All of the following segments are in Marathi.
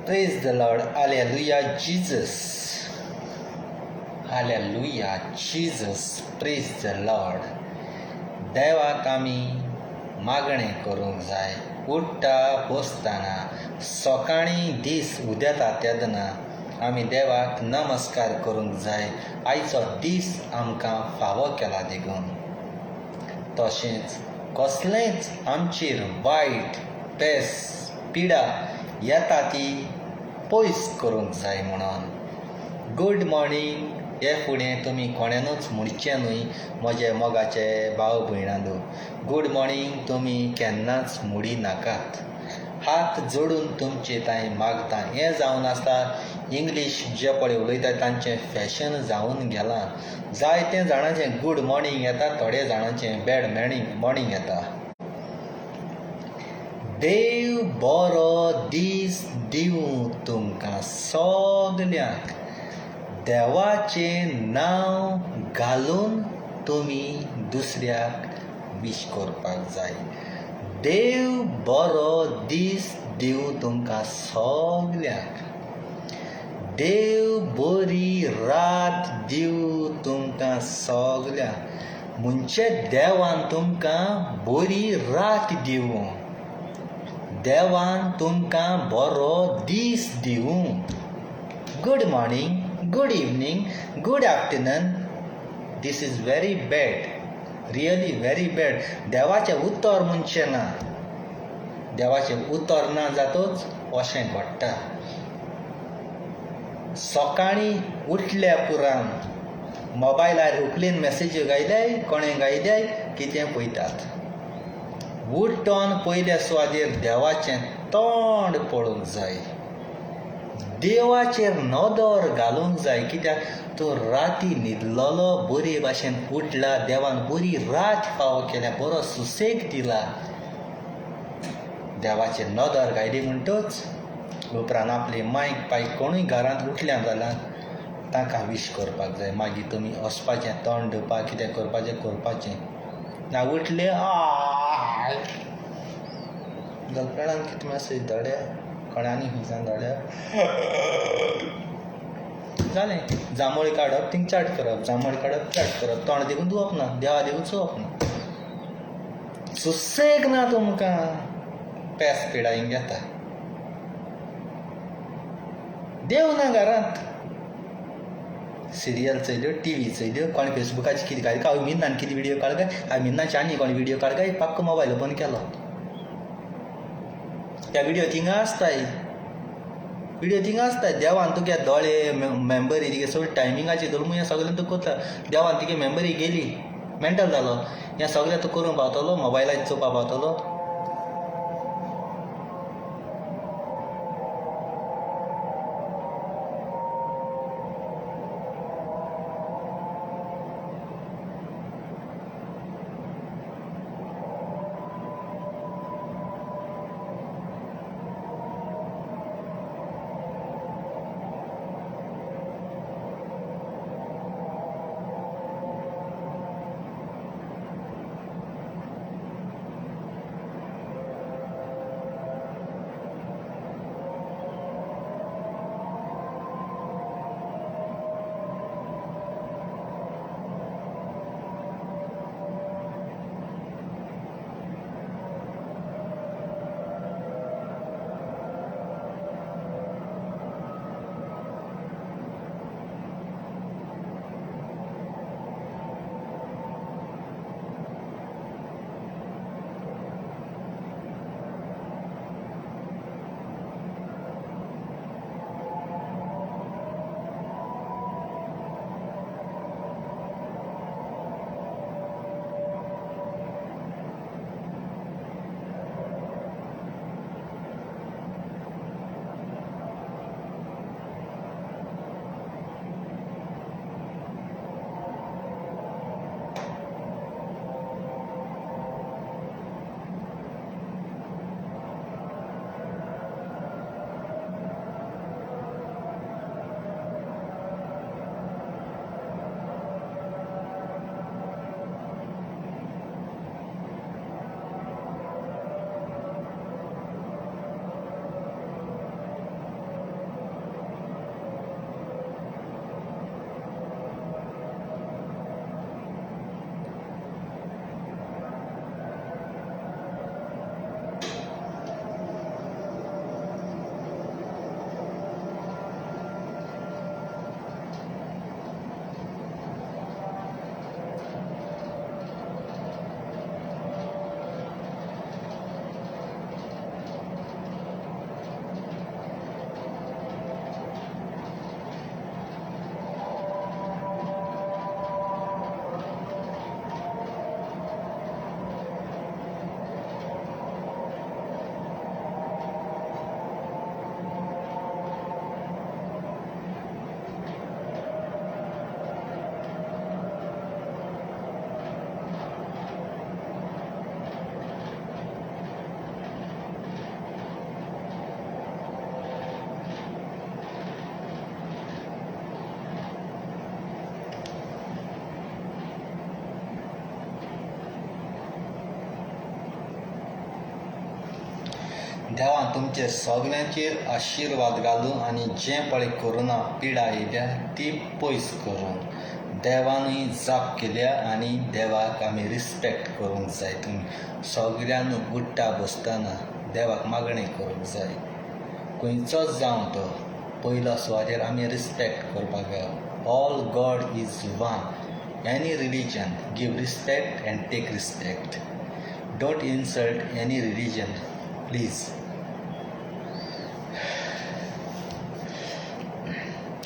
Praise the Lord. Hallelujah, Jesus. Hallelujah, Jesus. Praise the Lord. देवाक आमी मागणें करूंक जाय. उठ्ठा बसतना सकाळीं दीस उदेता तेदना आमी देवाक नमस्कार करूंक जाय. आयचो दीस आमकां फावो केला देखून. तशेंच कसलेंच आमचेर वायट पेस पिडा येता ती पयस करूंक जाय म्हणून. गूड मॉर्निंग हे फुडें तुमी कोणेनूच म्हणचें न्हय म्हजे मोगाचे भाव भयणांदो. गूड मॉर्निंग तुमी केन्नाच मुडी नाकात. हात जोडून तुमचे ताई मागता. हें जावन आसता इंग्लीश जे पळय उलयतात तांचें फॅशन जावन गेलां. जायते जाणांचें गूड मॉर्निंग येता, थोड्या जाणांचें बॅड मॉर्निंग येता. देव बरो दीस दिवं तुमकां सगल्यांक. देवाचें नांव घालून तुमी दुसऱ्याक विश करपाक जाय. देव बरो दीस दिवं तुमकां सगल्यांक. देव बरी रात दिवं तुमकां सगल्यांक. म्हणजे देवान तुमकां बरी रात दिवं. देवान तुमकां बरो दीस दिवं. Good morning, good evening, good afternoon. This is very bad, really very bad. देवाचें उतर म्हणचें ना. देवाचें उतर ना जातूच अशें घडटा. सकाळीं उठल्या पुरान मोबायलार उखलीन मॅसेज्यो गायल्याय, कोणें गायल्याय कितें पळयतात. उठोन पयल्या सुवातेर देवाचें तोंड पळोवंक जाय. देवाचेर नदर घालूंक जाय. कित्याक तूं राती न्हिदलोलो बरे भाशेन उठला. देवान बरी रात फावो केल्या, बरो सुसेग दिला. देवाचेर नदर घायली म्हणटूच उपरांत आपली मायक पायक कोणूय घरांत उठल्या जाल्यार ताका विश करपाक जाय. मागीर तुमी वचपाचें, तोंड दिवपाक, कितें करपाचें ना. उठले गर्लफ्रेंडान कितें मॅसेज धाडल्या, कोणानी खंयच्यान धाडल्या, जालें. जांभूळ काडप, थिंग चाट करप, जांभूळ काडप, चाट करप. तोंड देखून धुवप ना, देवा देखून चोवप ना. सुसेग ना तुमकां. पेस पिडायंक येता. देव ना घरांत. सिरियल चयल्यो, टीव्ही चयल्यो, कोणी फेसबुकाचेर कितें काय, हांव मिन्नान कितें व्हिडियो काड काय, हांवें मिन्नाचे आनी कोणी व्हिडियो काड काय, पक्क मोबायल बंद केलो. त्या व्हिडियो थिंगा आसताय. देवान तुगे दोळे, मेमरी तिगे सगळें टायमिंगाचेर धरून हें सगळें तूं करता. देवान तिगे मेमरी गेली, मेंटल जालो. हें सगळें तूं करूंक पावतलो, मोबायलाचेर चोवपाक पावतलो. देवान तुमचे सगल्यांचेर आशिर्वाद घालूं आनी जें पळय कोरोना पिडा येयल्या ती पयस करून देवानूय जाप केल्या आनी देवाक आमी रिस्पेक्ट करूंक जाय. तुमी सगळ्यान उठ्ठा बसतना देवाक मागणें करूंक जाय. खंयचोच जावं तो पयलो सुवातेर आमी रिस्पेक्ट करपाक जाय. All god is one. Any religion give respect and take respect. Don't insult any religion please.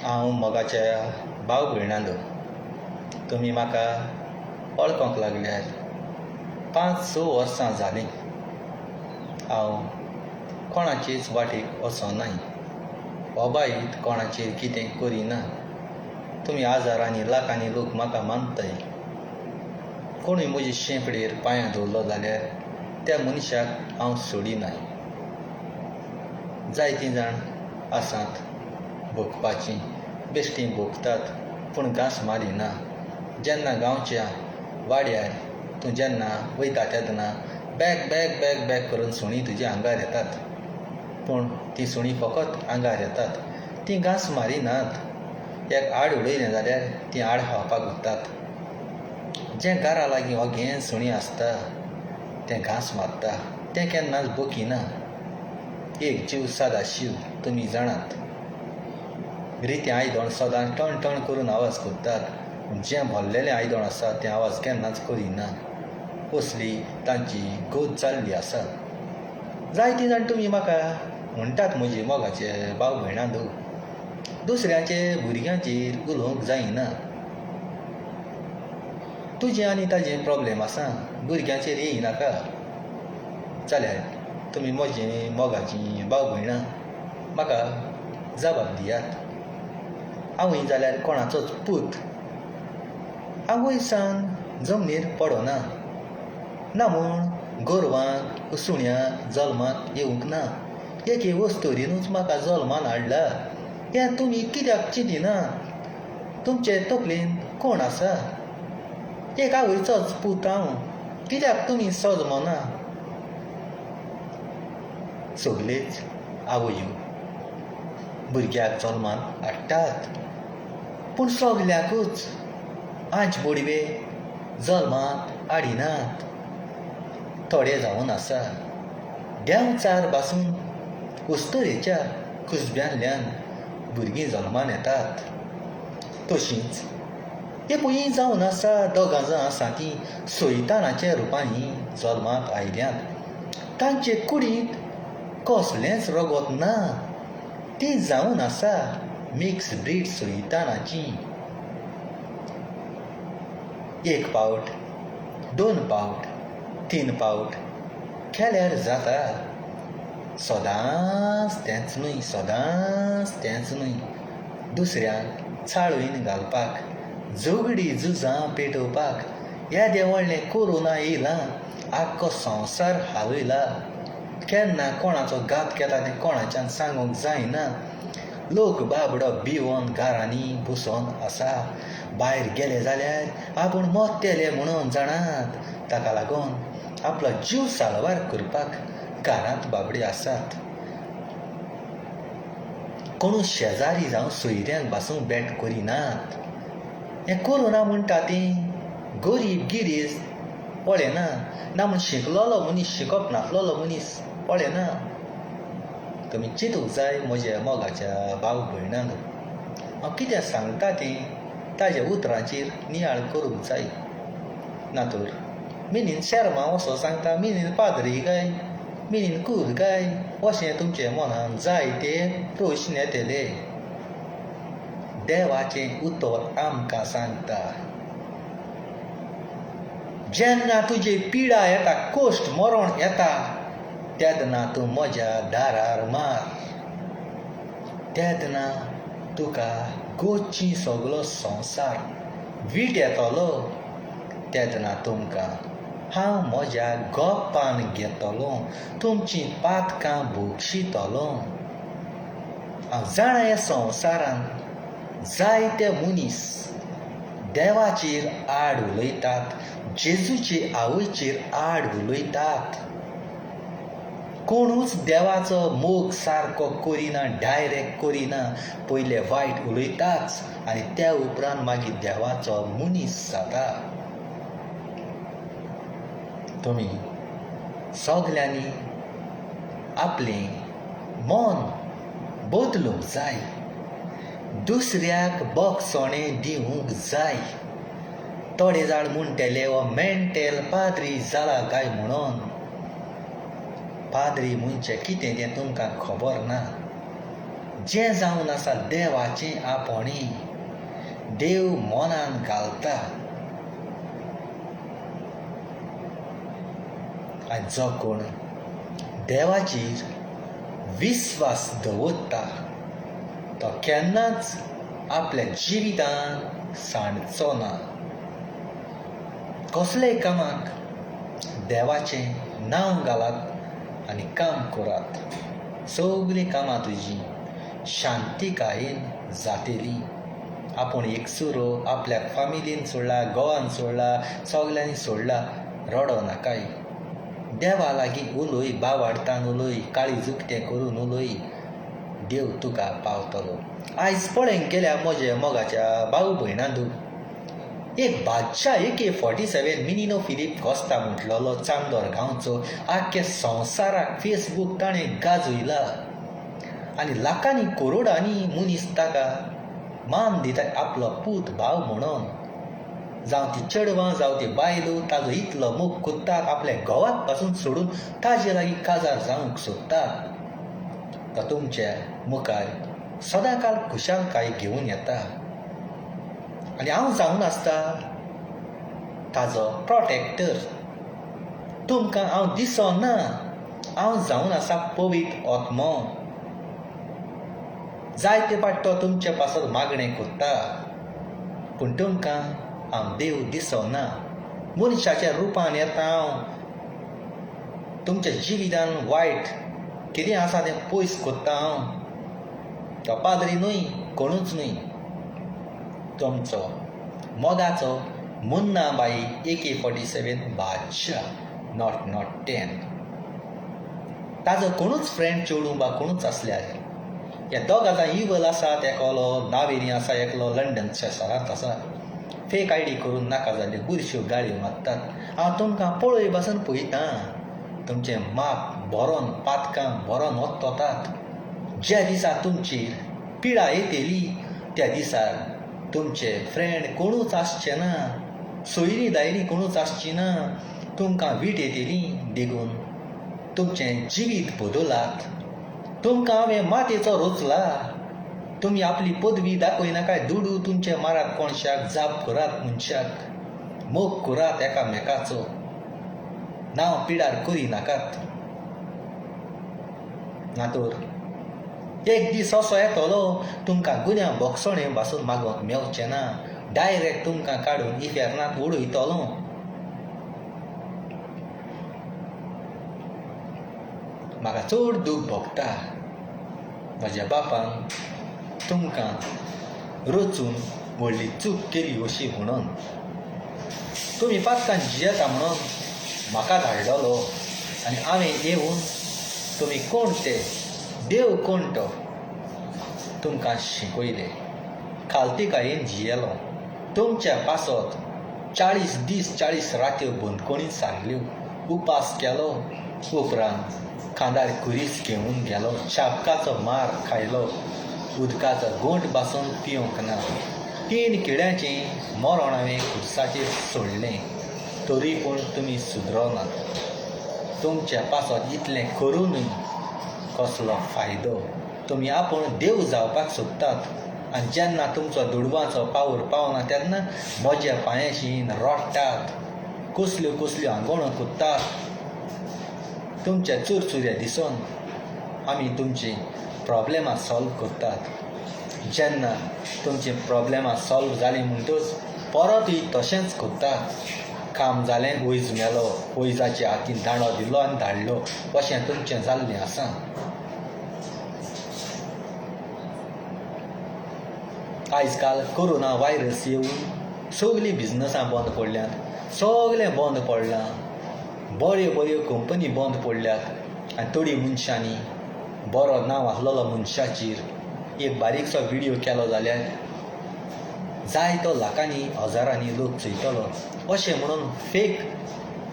हांव मोगाच्या भाव भयणांलो तुमी म्हाका वळखोंक लागल्यार 5-6 वर्सां जालीं. हांव कोणाचेच वाटेक वचोनाय. ओबायत कोणाचेर कितें करिना. तुमी आजारांनी लाखांनी लोक म्हाका मानताय. कोणूय म्हजे शेंपडेर पांयां दवरलो जाल्यार त्या मनशाक हांव सोडिनाय. जायतीं जाण आसात भोगपाचीं बेश्टीं भोगतात पूण घांस मारिना. जेन्ना गांवच्या वाड्यार तूं जेन्ना वयता तेन्ना बॅग बॅग बॅग बॅग करून सुणीं तुज्या आंगार येतात. पूण तीं सुणीं फकत आंगार येतात. तीं घांस मारिनात. एक आड उडयलें जाल्यार तीं आड खावपाक वतात. जें घरा लागीं ओगेन सुणीं आसता तें घांस मारता. तें केन्नाच बोकिना. एक जीव सदाशीव तुमी जाणात. रितीं आयदोण सदां टण टण करून आवाज करतात. जें भरलेलें आयदोण आसा तें आवाज केन्नाच करिना. कसली तांची गोत जाल्ली आसा. जायतीं जाण तुमी म्हाका म्हणटात म्हजे मोगाचे भाव भयणांदो दुसऱ्याचे भुरग्यांचेर उलोवंक जायना. तुजें आनी ताजें प्रॉब्लेम आसा. भुरग्यांचेर येयनाका. जाल्यार तुमी म्हजी मोगाचीं भाव भयणां म्हाका जबाब दियात. हांवूय जाल्यार कोणाचोच पूत. हांव वयसान जमनीर पडोना. ना म्हूण गोरवांक सुण्यांक जल्माक येवंक ना. एके वस्तुरीनूच म्हाका जल्मान हाडला. हें तुमी कित्याक चिंतिना? तुमचे तकलेन कोण आसा? एक आवयचोच पूत हांव. कित्याक तुमी सजमना? सगळेच आवयो भुरग्याक जल्मान हाडटात. पूण सगल्याकूच आंच बोडवे जल्माक हाडिनात. थोडे जावन आसा देंवचार पासून उस्तरेच्या कुसब्यांतल्यान भुरगीं जल्मान येतात. तशींच एकूय जावन आसा दोगां जां आसा तीं सैतानाच्या रुपांनी जल्माक आयल्यांत. तांचे कुडींत कसलेंच रगत ना. तीं जावन आसा मिक्स ब्रीड सैतानाचीं. 1 पावट 2 पावट 3 पावट केल्यार जाता. सदांच तेंच न्हय. सदांच तेंच न्हय. दुसऱ्यांक चाळून घालपाक झगडी झुजां पेटोवपाक येदें व्हडलें कोरोना येयलां. आख्खो संवसार हालयला. केन्ना कोणाचो घात केला तें कोणाच्यान सांगूंक जायना. लोक बाबडो भिवून घरांनी बसून आसा. भायर गेले जाल्यार आपूण मोत्तेले म्हणून जाणात. ताका लागून आपलो जीव साळवार करपाक घरांत बाबडे आसात. कोणूय शेजारी जावं सोयऱ्यांक पासून भेट करिनात. हें कोरोना म्हणटा तें गरीब गिरेस्त पळयना. ना म्हूण शिकलोलो मनीस शिकप नासलोलो मनीस पळयना. तुमी चिंतूंक जाय म्हज्या मोगाच्या भाव भयणांक. हांव कितें सांगता तें ताज्या उतरांचेर नियाळ करूंक जाय. ना तर मिनीन शर्मा असो सांगता मिनीन पाद्री काय मिनीन कूर काय अशें तुमचे मनान जाय तें प्रश्न येतले. देवाचें उतर आमकां सांगता जेन्ना तुजी पिडा येता कोश्ट मरण येता तेन्ना तूं म्हज्या दारार मार. तेन्ना तुका गोची सगळो संवसार वीट येतलो. तेन्ना तुमकां हांव म्हज्या गोपान घेतलो. तुमचीं पातकां भोगशितलो. हांव जाणा ह्या संवसारान जायते मनीस देवाचेर आड उलयतात. जेजूचे आवयचेर आड उलयतात. कोणूच देवाचो मोग सारको करिना, डायरेक्ट करिना. पयले वायट उलयताच आनी त्या उपरांत मागीर देवाचो मनीस जाता. तुमी सगल्यांनी आपलें मन बदलूंक जाय. दुसऱ्याक बोगसोणें दिवंक जाय. थोडे जाण म्हणटले हो मेंटल पाद्री जाला काय म्हणून. पाद्री म्हणजे कितें तें तुमकां खबर ना. जें जावन आसा देवाचें आपणी. देव मनान घालता. आनी जो कोण देवाचेर विस्वास दवरता तो केन्नाच आपल्या जिवितांत सांडचो ना. कसलेय कामाक देवाचें नांव घालात आनी काम करात. सगळीं कामां तुजी शांतिकायेन जातलीं. आपूण एकसुरो आपल्या फामिलीन सोडला, घोवान सोडला, सगल्यांनी सोडला, रडो नाकाय. देवा लागीं उलय, बावार्थान उलय, काळीज उक्तें करून उलय. देव तुका पावतलो. आयज पळोवंक गेल्यार म्हज्या मोगाच्या भाऊ भयणांदू, एक बादशाह AK-47 मिनिनो फिलीप कोस्ता म्हटलेलो चांदोर गांवचो आख्या संवसाराक फेसबूक ताणें गाजयला. आनी लाखांनी करोडांनी मनीस ताका मान दिता आपलो पूत भाव म्हणून. जावं ती चेडवां जावं ती बायलो ताजो इतलो मोग कोत्तात. आपल्या घोवाक पासून सोडून ताजे लागीं काजार जावंक सोदतात. तो तुमच्या मुखार सदांकाळ खुशालकाय घेवन येता. आनी हांव जावन आसता ताजो प्रोटेक्टर. तुमकां हांव दिसना. हांव जावन आसा पवित्र आत्मो. जायते फावट तो तुमचे पासत मागणें कोत्ता. पूण तुमकां हांव देव दिसना. मनशाच्या रुपान येता हांव. तुमच्या जिवितांत वायट कितें आसा तें पयस कोत्ता हांव. तो पाद्री न्हय, कोणूच न्हय. तुमचो मोगाचो मुन्ना बाई AK-47 बादशाह, नॉट 10. ताजो कोणूच फ्रेंड चेडूं बा कोणूच आसल्यार हे दोग जाण इवल आसात. एकलो नावेरी आसा, एकलो लंडनच्या शारांत आसा. फेक ID करून नाका जाल्यो बुरश्यो गाळयो मारतात. हांव तुमकां पळय बसून पळयता. तुमचें माप भरोन पातकां भरोन वतात. ज्या दिसा तुमचेर पिडा येतली त्या दिसार तुमचे फ्रेंड कोणूच आसचे ना. सोयरी दायरी कोणूच आसची ना. तुमकां वीट येतली देखून तुमचें जिवीत बदलात. तुमकां हांवें मातयेचो रोचला. तुमी आपली पदवी दाखयनाकाय. दुडू तुमचे मारात कोणशाक. जाप करात मनशाक. मोग करात एकामेकाचो. नांव पिडार करी नाकात. नातोर एक दीस असो येतलो तुमकां गुन्या बोगसोणें पासून मागोवंक मेवचें ना. डायरेक्ट तुमकां काडून इफेरनांत उडयतलो. म्हाका चड दूख भोगता. म्हज्या बापान तुमकां रचून व्हडली चूक केली अशी म्हणून. तुमी पातकान जियेता म्हणून म्हाका धाडलेलो आनी हांवें येवन तुमी कोण ते, देव कोण तो तुमकां शिकयलें. खालतीकायेन जियेलो. तुमच्या पासत 40 दीस 40 रात्यो बंदखणींत सारल्यो. उपास केलो. उपरांत खांदार कुरीस घेवन गेलो. चाबकाचो मार खायलो. उदकाचो गोंठ बासून पिवंक ना. 3 किड्यांचें मरण हांवें खुर्साचेर सोडलें. तरी पूण तुमी सुदरनात. तुमच्या पासत इतलें करूनय कसलो फायदो. तुमी आपूण देव जावपाक सोदतात आनी जेन्ना तुमचो दुडवाचो पावर पावना तेन्ना म्हज्या पांयाशीं रडटात. कसल्यो कसल्यो आंगवणो कोत्तात. तुमच्या चुरचुऱ्या दिसोन आमी तुमची प्रॉब्लेमां सॉल्व करतात. जेन्ना तुमची प्रॉब्लेमां सॉल्व जालीं म्हणटच परतूय तशेंच कोत्तात. काम जालें वैज मेलो. वैजाच्या हातीन दांडो दिलो आनी धाडलो. अशें तुमचें जाल्लें आसा. आयज काल कोरोना वायरस येवन सगळीं बिजनसां बंद पडल्यात. सगळें बंद पडलां. बऱ्यो बऱ्यो कंपनी बंद पडल्यात. आनी थोडी मनशांनी बरो नांव आसलेलो मनशाचेर एक बारीकसो व्हिडियो केलो जाल्यार जायतो लाखांनी हजारांनी लोक चोयतलो अशें म्हणून फेक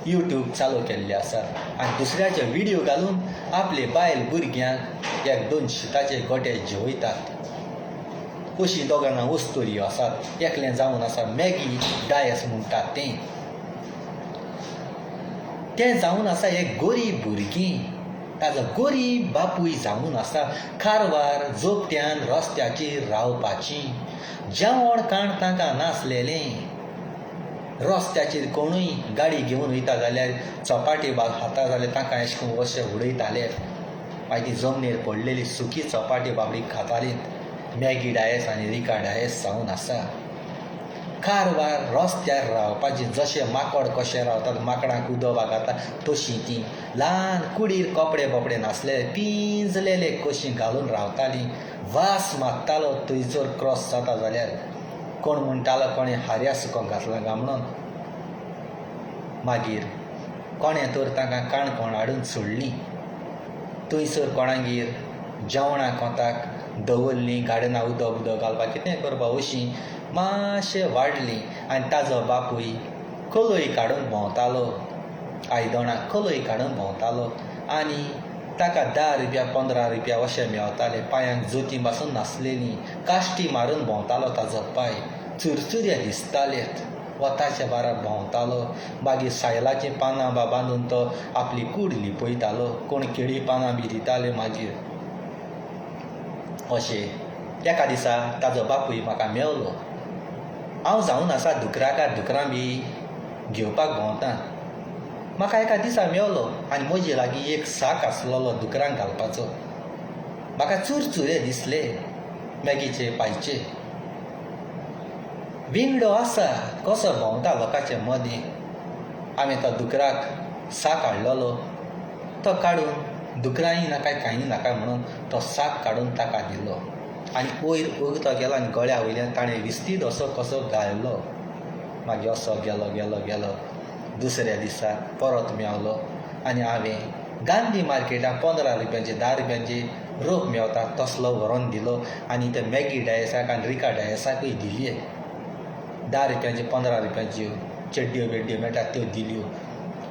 यूट्यूब चालू केल्ले आसा आनी दुसऱ्याचे व्हिडियो घालून आपले बायल भुरग्यांक एक 2 शिताचे गोटे जेवयतात. अशीं दोगांना वस्तोरी आसात. एकलें जावन आसा मॅगी डायस म्हणटात तें जावन आसा एक गरीब भुरगीं. ताजो गरीब बापूय जावन आसा कारवार जोगट्यान रस्त्याचेर रावपाची. जेवण खाण तांकां नासलेलें. रस्त्याचेर कोणूय गाडी घेवन वयता जाल्यार चपाटी बाग खाता जाल्यार तांकां अशें करून अशें उडयताले. मागीर ती जमनीर पडलेली सुकी चपाटी बाबडी खाताली. मॅगी डायस आनी रिका डायस जावन आसा. कारवार रस्त्यार रावपाची. जशें माकड कशें रावतात माकडांक उदक बागाता तशीं तीं ल्हान कुडीर कपडे बपडे नासले पिंजलेले कशीं घालून रावतालीं. वास मारतालो थंयसर क्रॉस जाता जाल्यार. कोण म्हणटालो कोणें हार्या सुको घातला काय म्हणून. मागीर कोणें तर तांकां काणकोण हाडून सोडलीं. थंयसर कोणागेर जेवणाक कोंताक दवरलीं. गार्डनां उदक घालपाक कितें करपा अशीं मातशें वाडलीं. आनी ताजो बापूय कलय काडून भोंवतालो. आयदनाक कलय काडून भोंवतालो आनी ताका 10 रुपया 15 रुपया अशें मेवताले. पांयांक जोतीं पासून नासलेलीं. काश्टी मारून भोंवतालो ताजो पांय. चुरचुरे दिसतालेत. वताच्या बारा भोंवतालो. मागीर सायलाचीं पानां बांदून तो आपली कूड लिपयतालो. कोण केळी पानां बी दिताले. मागीर अशें एका दिसा ताजो बापूय म्हाका मेवलो. हांव जावन आसा दुकरां बी घेवपाक भोंवतां. म्हाका एका दिसा मेवलो आनी म्हजे लागीं एक साक आसलोलो दुकरांक घालपाचो. म्हाका चुरचुरे दिसले मॅगीचे पांयचे. विंगडो आसा कसो भोंवता लोकांचे मदीं. हांवें तो दुकराक साक हाडलेलो. तो काडून दुकरांय नाका कांय नाका म्हणून तो साक काडून ताका दिलो आनी वयर उगतो गेलो आनी गळ्या वयल्यान ताणें विस्तीद असो कसो घालो. मागीर असो गेलो. दुसऱ्या दिसा परत मेवलो आनी हांवें गांधी मार्केटाक 15 रुपयांचे 10 रुपयांचे रोप मेवता तसलो व्हरोन दिलो आनी ते मॅगी डायसाक आनी रिका डायसाकूय दिली. 10 रुपयांचे 15 रुपयांच्यो चड्ड्यो बेड्ड्यो मेळटात त्यो दिल्यो.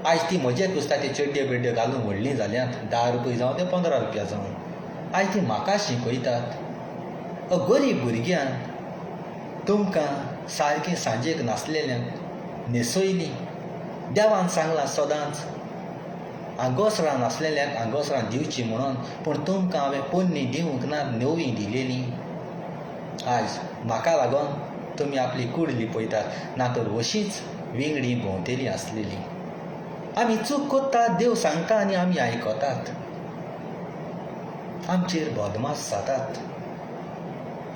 आयज ती म्हजेच दिसता त्यो चड्ड्यो बेड्ड्यो घालून व्हडलीं जाल्यात. 10 रुपया जावं ते 15 रुपया जावं. आयज ती म्हाका शिकयतात. गरीब भुरग्यांक तुमकां सारकें सांजेक नासलेल्यांक न्हेसयलीं. देवान सांगलां सदांच आगोसरां नासलेल्यांक आगोसरां दिवचीं म्हणून. पूण तुमकां हांवें पोन्नी दिवंक ना नेवरी दिलेलीं. आज म्हाका लागून तुमी आपली कूड लिपयतात. ना तर अशींच विंगडी भोंवतेलीं आसलेलीं. आमी चूक कोत्तात देव सांगता आनी आमी आयकतात. आमचेर बदमाश जातात.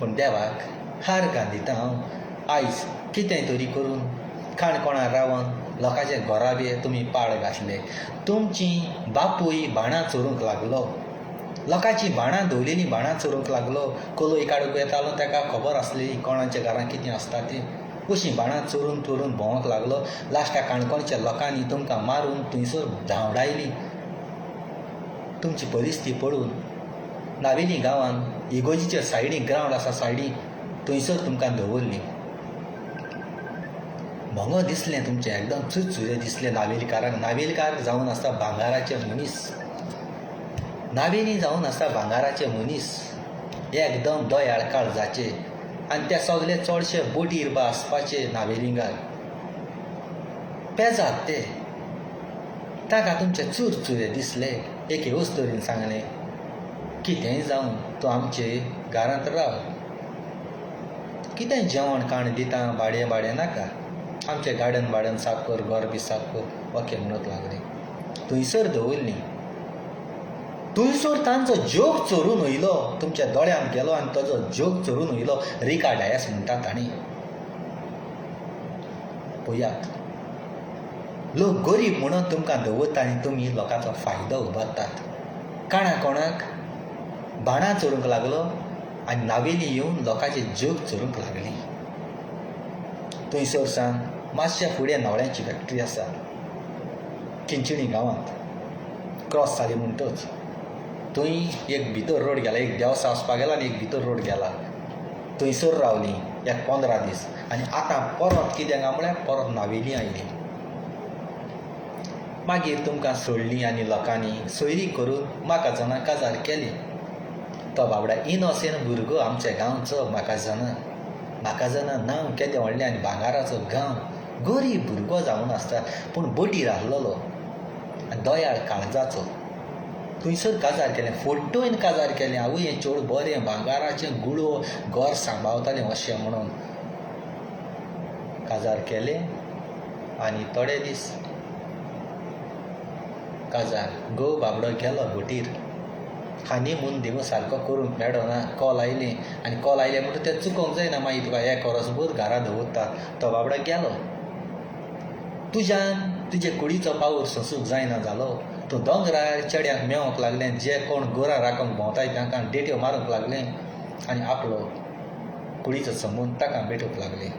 पूण देवाक हार घालिता हांव. आयज कितें तरी करून काणकोणां रावन लोकांचे घरा बी तुमी पाड घातले. तुमचीं बापूय बाणां चोरूंक लागलो. लोकांचीं बाणां दवरलेलीं बाणां चोरूंक लागलो. कलय काडूंक येतालो ताका खबर आसलेली कोणाच्या घरांत कितें आसता तें. अशीं बाणां चोरून भोंवंक लागलो. लास्टाक काणकोणच्या लोकांनी तुमकां मारून थंयसर धांवडायलीं. तुमची परिस्थिती पळोवन नावेली गांवांत इगोजीच्या सायडीक ग्रावंड आसा सायडीक थंयसर तुमकां दवरलीं. भोंगो दिसलें तुमचें एकदम चुरचुरे दिसले नावेलीकारांक. नावेलीकार जावन आसता भांगाराचे मनीस. नावेली जावन आसता भांगाराचे मनीस. एकदम दोयाळ काळजाचे आनी ते सगळे चडशे बोटीर बा आसपाचे नावेलींगार. पेजात ते. ताका तुमचे चुरचुरे दिसले. एके वस्तोरीन सांगलें कितेंय जावन तूं आमचे घरांत राव. कितें जेवण खाण दिता भाडें नाका. आमचें गार्डन साफ कर घर बी साफ कर ओके म्हणत लागलें. थंयसर दवरलीं. थंयसर तांचो जोग चोरून वयलो. तुमच्या दोळ्यांत गेलो आनी ताजो जोग चोरून वयलो. रिका डायस म्हणटा ताणी. पळयात लोक गरीब म्हणून तुमकां दवरता आनी तुमी लोकांचो फायदो उबारतात. कोणाक बाणां चोरूंक लागलो आनी नावेली येवन लोकांचे जोग चोरूंक लागली. थंयसर सावन मातशे फुडें न्हवऱ्यांची फॅक्ट्री आसा किंचिणी गांवांत. क्रॉस जाली म्हणटच थंय एक भितर रोड गेला, एक देवसा वचपाक गेला आनी एक भितर रोड गेला. थंयसर रावलीं एक 15 दीस आनी आतां परत कितें काय म्हळ्यार परत नावेली आयली. मागीर तुमकां सोडलीं आनी लोकांनी सोयरी करून म्हाका जाणां काजार केली. तो बाबडा इनोसेंट भुरगो आमच्या गांवचो म्हाका जाणां नांव केदें व्हडलें आनी भांगाराचो गांव. गरीब भुरगो जावन आसता पूण बटीर आसलेलो आनी दोयाळ काळजाचो. थंयसर काजार केलें, फोड्डोयन काजार केलें. आवय हें चेडूं बरें भांगाराचें गुळो घर सांबाळतालें अशें म्हणून काजार केलें. आनी थोडे दीस काजार घोव बाबडो गेलो बटीर. हानीमून दिवं सारको करूंक मेळना. कॉल आयलें आनी कॉल आयलें म्हणटा तें चुकोवंक जायना. मागीर तुका 1 वर्सभर घरा दवरता. तो बाबडो गेलो. तुज्यान तुजे कुडीचो पावोर सोंसूंक जायना जालो. तूं दोंगरार चेड्यांक मेवंक लागलें. जे कोण गोरां राखूंक भोंवताय तांकां डेट्यो मारूंक लागलें आनी आपलो कुडीचो संबंद ताका भेटूंक लागलें.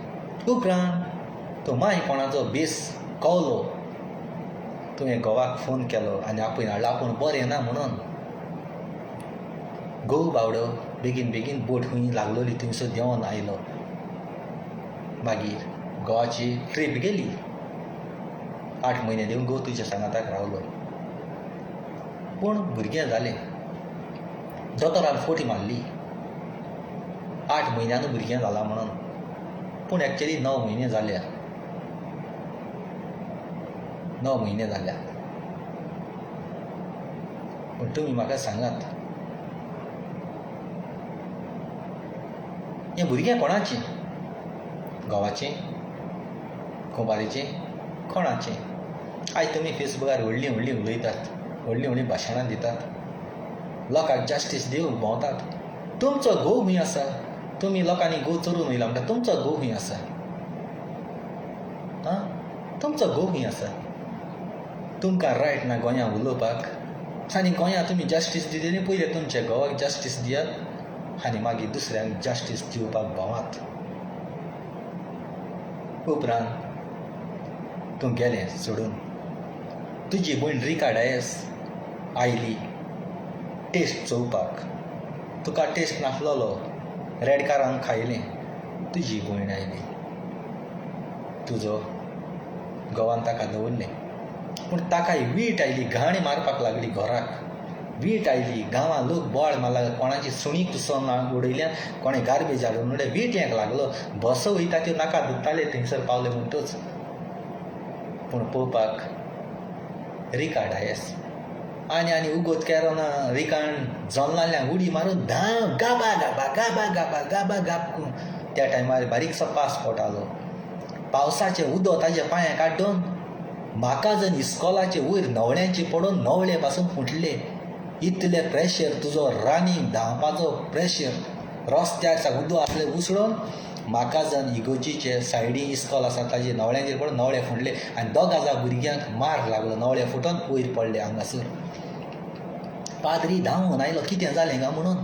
उपरांत तूं मागीर कोणाचो बेस कवलो. तुवें घोवाक फोन केलो आनी आपयन हाडलो आपूण बरें ना म्हणून. घोव बावडो बेगीन बोट खंय लागलोली थंयसर देंवन आयलो. मागीर घोवाची ट्रीप गेली. 8 म्हयने देवन घोव तुज्या सांगाताक रावलो. पूण भुरगें जालें. दोतोरान फोटी मारली 8 म्हयन्यान भुरगें जालां म्हणून. पूण एक्चुली 9 म्हयने जाल्या. 9 म्हयने जाल्या. पूण तुमी म्हाका सांगात, हें भुरगें कोणाचें? घोवाचें, कुंबारीचें, कोणाचें? आयज तुमी फेसबुकार व्हडलीं उलयतात, व्हडलीं भाशणां दितात, लोकांक जस्टीस दिवंक भोंवतात. तुमचो घोव खंय आसा? तुमी लोकांनी घोव चोरून वयला म्हणटा तुमचो घोव खंय आसा? तुमचो घोव खंय आसा? तुमकां रायट ना गोंयां उलोवपाक आनी गोंयां तुमी जस्टीस दिली न्ही. पयलें तुमच्या घोवाक जस्टीस दियात आनी मागीर दुसऱ्यांक जस्टीस दिवपाक भोंवात. उपरांत तूं गेलें सोडून. तुजी भयण रिका डायस आयली टेस्ट चोवपाक. तुका टेस्ट नासलोलो, रेड कारांक खायलें. तुजी भयण आयली. तुजो घोवान ताका दवरलें. पूण ताकाय वीट आयली. घाणी मारपाक लागली घराक. वीट आयली. गांवां लोक बोवाळ मारला. कोणाची सुणी कुसोन उडयल्या, कोणे गार्बेज हाडून उडय. वीट हेंक लागलो. बसो वयता त्यो नाका दुखताले थंयसर पावले म्हणटच. पूण पळोवपाक रिका डायस आनी उगोत केरोना रिकान जल्लाल्यांक उडी मारून धांव गाबा गाबा गाबा गाबा गाबा गाब. त्या टायमार बारीकसो पावस पडटालो. पावसाचें उदक ताच्या पांयाक काडून म्हाका जर इस्कॉलाचे वयर नवळ्यांचे पडून नवळे पासून फुटले. इतलें प्रेशर तुजो रानींग धांवपाचो प्रेशर. रस्त्यार उदक आसलें उसळून म्हाका जन इगोजीचे सायडीन इस्कॉल आसा ताजे नवळ्यांचेर पडून नवळे फुटले आनी 2 भुरग्यांक मार लागलो. नवळे फुटोन वयर पडले हांगासर. पाद्री धांवन आयलो कितें जालें काय म्हणून.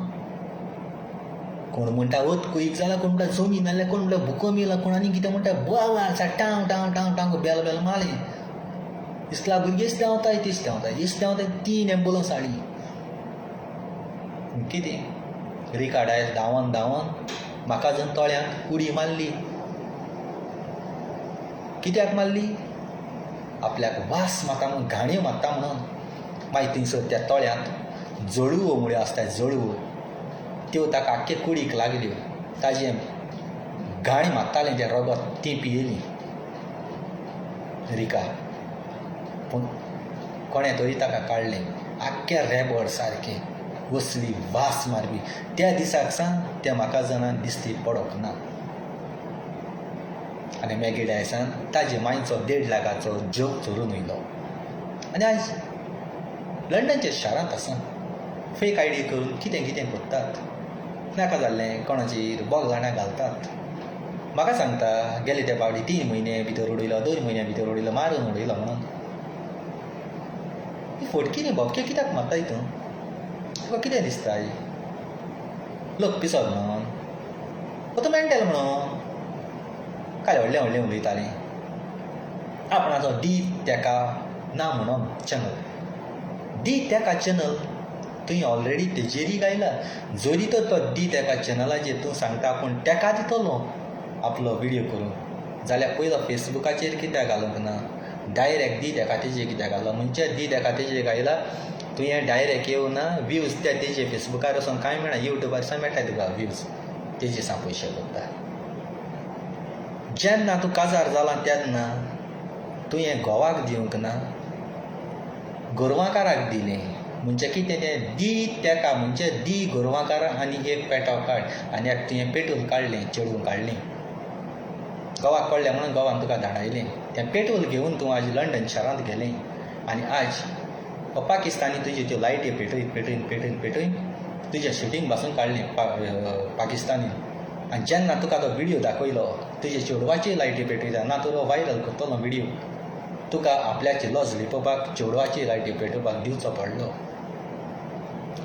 कोण म्हणटा वत कुयीक जाला, कोण म्हणटा जमीन नासल्या, कोण म्हणटा भुकंप येयला, कोण आनी कितें म्हणटा बोवाळ टांव टांव टांव टांव बेल मारलें. इस्कला भुरगीं इस्तेवताय 3 एम्बुलन्स हाडली. कितें रिका डायस धांवन म्हाका जन तोळ्यांक उडी मारली. कित्याक मारली? आपल्याक वास मारता म्हणून, घाणयो मारता म्हणून. मागीर थंयसर त्या तोळ्यांत जळुवो म्हळ्यो आसता, जळुवो त्यो ताका आख्खे कुडीक लागल्यो. ताजें घाण मारतालें तें रगत ती पियेली रिका. पूण कोणें तरी ताका काडलें. आख्खें रेबड सारकें वसली वास मारपी. त्या दिसाक सावन त्या म्हाका जनान दिश्टी पडोंक ना. आनी मॅगी डायसान ताजे मांयचो 1.5 लाखाचो जग चोरून वयलो. आनी आयज लंडनच्या शारांत आसा फेक आयडी करून कितें करतात. नाका जाल्लें कोणाचेर बोगलांडां घालतात. म्हाका सांगता गेले त्या फावटी 3 म्हयने भितर उडयलो, 2 म्हयन्या भितर उडयलो, मारून उडयलो म्हणून. फटकीनी भोबके कित्याक मारता हितून? तुका कितें दिसताय? लोक पिसोद म्हणून, तो मेंटल म्हणून काय व्हडलें उलयतालें. आपणाचो दीत तेका ना म्हणून चंगल दी तेका चॅनल तुवें ऑलरेडी तेजेरय गायला. जरी तर तो दी तेका चॅनलाचेर तूं सांगता पूण तेका दितलो आपलो विडियो करून, जाल्यार पयलो फेसबुकाचेर कित्याक घालूंक ना? डायरेक्ट दी तेका तेजेर कित्याक घालो? म्हणजे दी तेका तेजेर गायला तुवें डायरेक्ट येवना व्यूज त्या तेजे फेसबुकार वचोन कांय मेळना, युट्यूबार सावन मेळटा तुका व्यूज, तेजे सा पयशे करता. जेन्ना तूं काजार जाला तेन्ना तुवें घोवाक दिवंक ना, गोरवांकाराक दिलें. म्हणजे कितें तें दी तेका म्हणजे दी गोरवांकाराक आनी एक पेटाव काड, आनी आतां तुवें पेटूल काडलें, चेडूं काडलें. घोवाक कळ्ळें म्हणून घोवान तुका धाडायलें. तें पेटूल घेवन तूं आज लंडन शारांत गेलें आनी आज पाकिस्तानी तुज्यो त्यो लायटी पेटयन तुजें शुटींग पासून काडलें पाकिस्तानीन. आनी जेन्ना तुका तो विडियो दाखयलो तुजे चेडवाची लायटी पेटयता ना, तो वायरल करतलो विडियो, तुका आपल्याची लज लिपोवपाक चेडवाची लायटी पेटोवपाक दिवचो पडलो.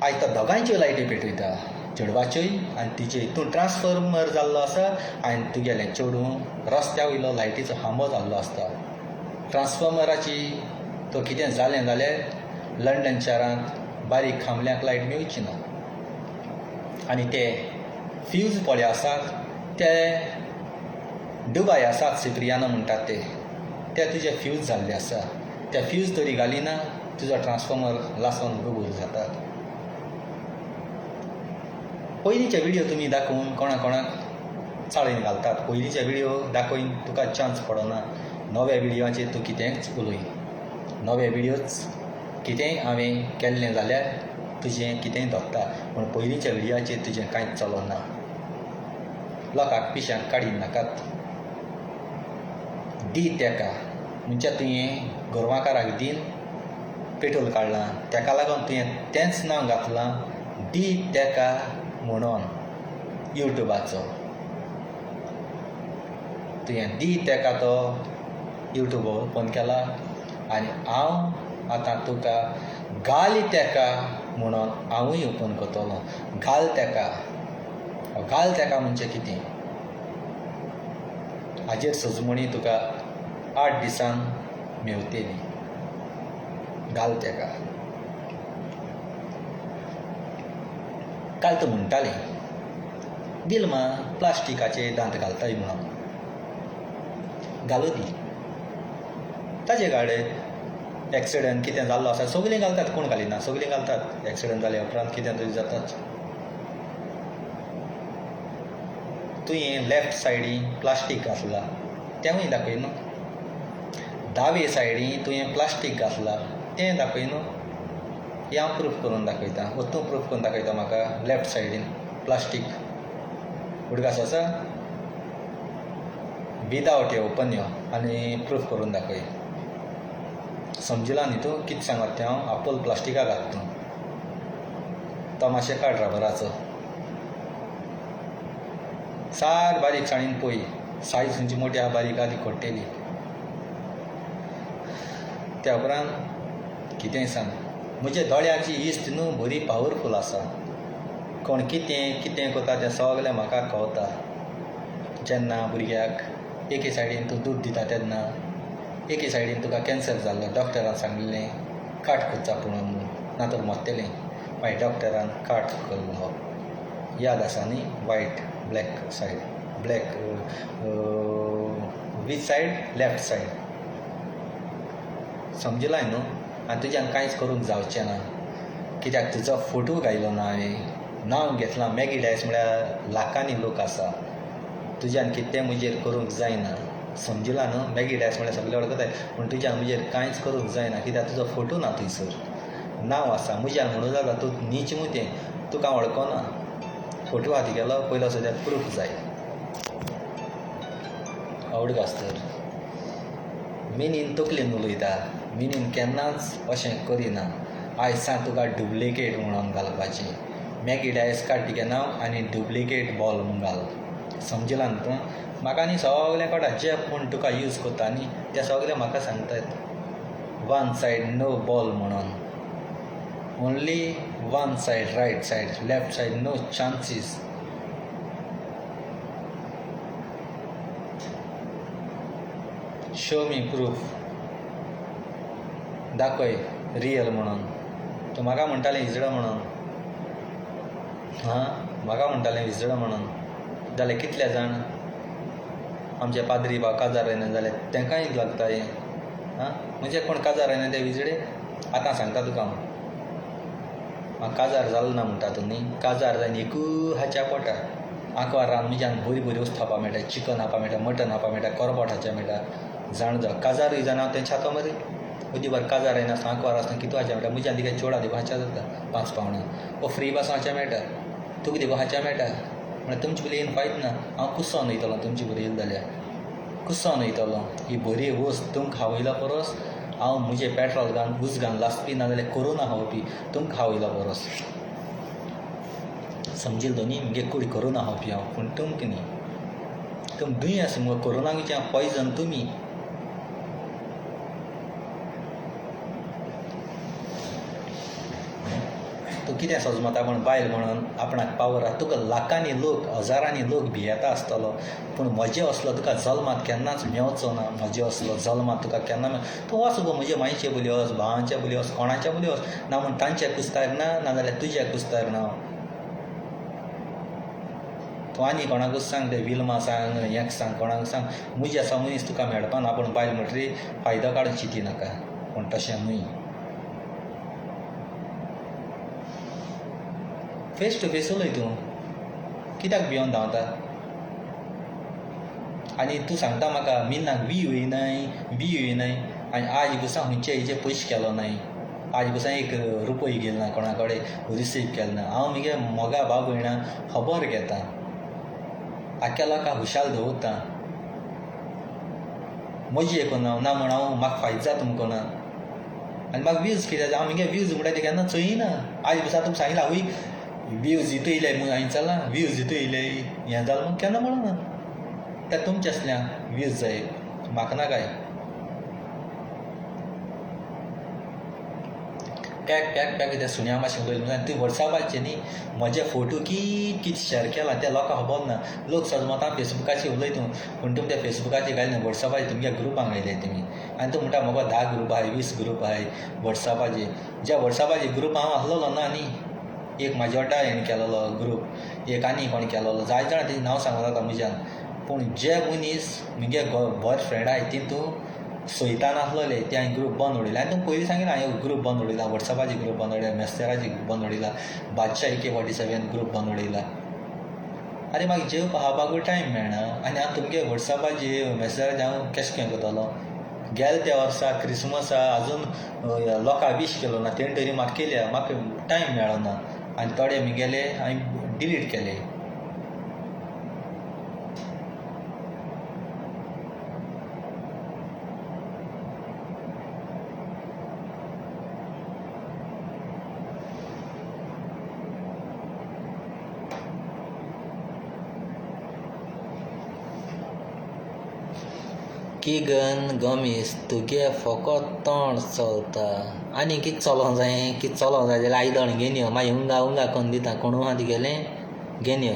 आयज तो दोगांयच्यो लायटी पेटयता, चेडवाच्योय आनी तिचे हितून ट्रान्सफॉर्मर जाल्लो आसा आनी तुगेलें चेडूं रस्त्या वयलो लायटीचो खांबो जाल्लो आसता. ट्रान्सफॉर्मराची तो कितें जालें जाल्यार लंडन शारांत बारीक खांबल्यांक लायट मेळची ना. आनी ते फ्यूज पळे आसात ते दुबय आसात, सिप्रियानो म्हणटात ते तुजे फ्यूज जाल्ले आसा. ते फ्यूज तरी घालिना तुजो ट्रान्सफॉर्मर लासोन गुबूल जाता. पयलींचे विडियो तुमी दाखोवन कोणाक चाळीन घालतात. पयलींचे विडियो दाखोवन तुका चान्स पडना. नव्या विडियोचेर तूं कितेंच उलय. नवे विडियोच कितेंय हांवें केल्लें जाल्यार तुजें कितेंय धोत्ता, पूण पयलींच्या विडियोचेर तुजें कांयच चलना. लोकांक पिश्यांक काडीन नाकात. दी तेका म्हणजे तुवें गोरवांकाराक दीन पेटोल काडलां, तेका लागून तुवें तेंच नांव घातलां दी तेका म्हणून युट्यूबाचो. तुवें दी तेका तो युट्यूब ओपन केला आनी हांव आतां तुका घाल तेका म्हणून हांवूय ओपन करतलों. घाल तेका म्हणजे कितें? हाजेर सजमणी तुका 8 दिसान मेवतली. घाल तेका. काल तूं म्हणटालें बिल्मा प्लास्टिकाचे दांत घालताय म्हणून. घालू दी. ताजे गाडयेंत एक्सिडंट कितें जाल्लो आसा सगळीं घालतात, कोण घालिना? सगळीं घालतात. एक्सिडंट जाले उपरांत कितें तरी जाताच. तुवें लेफ्ट सायडीन प्लास्टीक घातला तेंवूय दाखय न्हू. दावे सायडीन तुवें प्लास्टीक घातला तें दाखय न्हू. हें हांव प्रूफ करून दाखयतां. वो तूं प्रूफ करून दाखयता म्हाका लेफ्ट सायडीन प्लास्टीक उडगास आसा? विदावट यो ओपन यो आनी प्रूफ करून दाखय. समजला न्ही तूं? कितें सांगत तें हांव? आपोल प्लास्टिका घात तूं. तमाशे काड रबराचो. सार बारीकसाणीन पळय. सायज खंयची मोठी आहा बारीक आहा ती खोडटेली. त्या उपरांत कितेंय सांग. म्हज्या दोळ्याची इश्ट न्हू बरी पावरफूल आसा. कोण कितें करता तें सगळें म्हाका कळटा. जेन्ना भुरग्याक एके सायडीन तूं दूद दिता तेन्ना एके सायडीन तुका कॅन्सर जाल्लो, डॉक्टरान सांगलें काट करचा म्हणून, ना तर मरतलें. मागीर डॉक्टरान काट केल्लो. याद आसा न्ही? White black side, black which side? Left side. समजलाय न्हू? आनी तुज्यान कांयच करूंक जावचें ना. कित्याक तुजो फोटो घायलो ना हांवें. नांव घेतलां मॅगी डायस म्हळ्यार लाखांनी लोक आसा. तुज्यान कितें म्हजेर करूंक जायना. समजलां न्हू? मॅगी डायस म्हळ्यार सगळे वळखताय, पूण तुज्यान म्हजेर कांयच करूंक जायना. कित्याक तुजो फोटो ना थंयसर. नांव आसा म्हज्यान म्हणून जाता तूं नीच मुतें. तुका वळखना. फोटो हाती गेलो पयलो सुद्दां प्रूफ जाय. आवड आसतर मिनीन तकलेन उलयता. मिनीन केन्नाच अशें करिना. आयज सांग तुका डुप्लिकेट म्हणून घालपाचें. मॅगी डायस काड तिगे नांव आनी डुप्लिकेट बॉल म्हूण घाल. समजलां न्ही तूं? म्हाका न्ही सगळें कळटा. जे कोण तुका यूज करता न्ही ते सगळें म्हाका सांगतात. वन सायड नो बॉल म्हणून. Only one side right side, left side no chances. Show me proof. दाखय रियल म्हणून. तूं म्हाका म्हणटालें इजडो म्हणून म्हाका म्हणटालें इजडो म्हणून जाल्यार कितले जाण आमचे पाद्री वा काजार येना जाल्यार तांकांय लागता हें म्हणजे कोण काजार येना ते विजडे आतां सांगता तुका हांव काजार जालो ना म्हणटा तूं न्ही काजार जायन एकू हाच्या पोटा आंकवार रावन मिजान बरी बरी वस्तू खावपा मेळटा चिकन खावपा मेळटा मटन खावपा मेळटा कोरबोट हाच्या मेळटा जाण जावं काजारूय जाणा हांव तें छातो मरे मदीं बार काजार येना आसता आंकवार आसता कितू हाच्या मेळटा म्हज्यान तिका चोडा दिवं हाच्या जाता 5 पावणां वो फ्री पासून हाच्या मेळटा तुका दिवं हाच्या मेळटा म्हळ्यार तुमचे बरी येवन फायद ना हांव कुसोन वयतलो तुमचे बरी येयले जाल्यार कुसोन वयतलो ही बरी वस्त तुमकां खावयला परस हांव म्हजें पेट्रोल घालून उस घालून लासपी नाजाल्यार कोरोना खावपी तुमकां खावयला परस समजिल्लो न्ही म्हगे कुडी कोरोना खावपी हांव पूण तुमकां न्ही तुम दुयेंस मुगो कोरोनाचे पॉयजन तुमी तूं कितें सोजमता पूण बायल म्हणून आपणाक पावर आहा तुका लाखांनी लोक हजारांनी लोक भियेता आसतलो पूण म्हजें असलो तुका जल्मात केन्नाच मेवचो ना म्हजें असलो जल्मात तुका केन्ना तूं वच गो म्हजे मांयचे बोली वच भावांच्या बोली वच कोणाच्या बोली वच ना म्हूण तांच्या कुस्तार ना नाजाल्यार तुज्या कुस्तार ना तूं आनी कोणाकूच सांग ते विल्मा सांग हेंक सांग कोणाक सांग म्हजे आसा मनीस तुका मेळपा ना पूण बायल म्हणटरी फायदो काडून चिती नाका पूण तशें न्हय फेस टू फेस उलय तूं कित्याक भियोन धांवता आनी तूं सांगता म्हाका मिनाक वी येयनाय आनी आज दिसा खंयचे हेजे पयशे केलो नाय आज दिसा 1 रुपय गेल ना कोणा कडेन रिसीव केलो ना हांव मगे मोगा भाव भयणां खबर घेता आख्या लोकांक हुशाल दवरता म्हजी एक ना ना म्हण हांव म्हाका फायद जाता तुमकां ना आनी म्हाका व्यूज कितें हांव मगे व्यूज म्हणटा ते केन्ना चोयना आज दिसा तुमकां सांगला आवय व्यूज इतू येयले म्हूण हांवें चला व्यूज इतू येयले हें जालें म्हूण केन्ना म्हणूना ते तुमचे असल्या व्यूज जाय म्हाका नाकाय पॅक कितें सुण्या मातशें उलयलें ती वॉट्सॅपाचेर न्ही म्हजे फोटो कित शेअर केला ते लोकांक खबर ना लोक सजमता फेसबुकाचेर उलयता पूण तुमी त्या फेसबुकाचेर घायले वॉट्सॅपाचेर तुमगे ग्रुपांक घायले तुमी आनी तूं म्हणटा म्हाका 10 ग्रुप आहाय 20 ग्रुप आहाय वॉट्सॅपाचेर ज्या वॉट्सॅपाचेर ग्रुप हांव आसलेलो ना न्ही एक म्हाजे वाटा हेणें केलेलो ग्रूप एक आनी कोण केलेलो जाय जाणां तेजें नांव सांगूं जाता म्हज्यान पूण जे मनीस म्हगे बॉयफ्रेंड आहाय तितू सोयता नासलेले ते हांवें ग्रूप बंद उडयला आनी तुमकां पयलीं सांगिना हांवें ग्रूप बंद उडयला वॉट्सॅपाचेर ग्रूप बंद उडयला मॅसेंजराचेर बंद उडयला बादशाह AK47 ग्रूप बंद उडयला आरे म्हाका जेवपा खावपाकूय टायम मेळना आनी हांव तुमगे वॉट्सॅपाचेर मॅसेंजराचेर हांव कशें कें करतलो गेले त्या वर्सा क्रिसमसा अजून लोकांक विश केलो ना तेणी तरी म्हाका केल्या म्हाका टायम मेळो ना आनी थोडे म्हगेले हांवें डिलीट केले किगन गमीस तुगे फकत तोंड चलता आनी कितें चलोंक जाय कितें चलोंक जाय जाल्यार आयदण घेवन यो मागीर उंगा करून दिता कोण आहा तुगेलें घेवन यो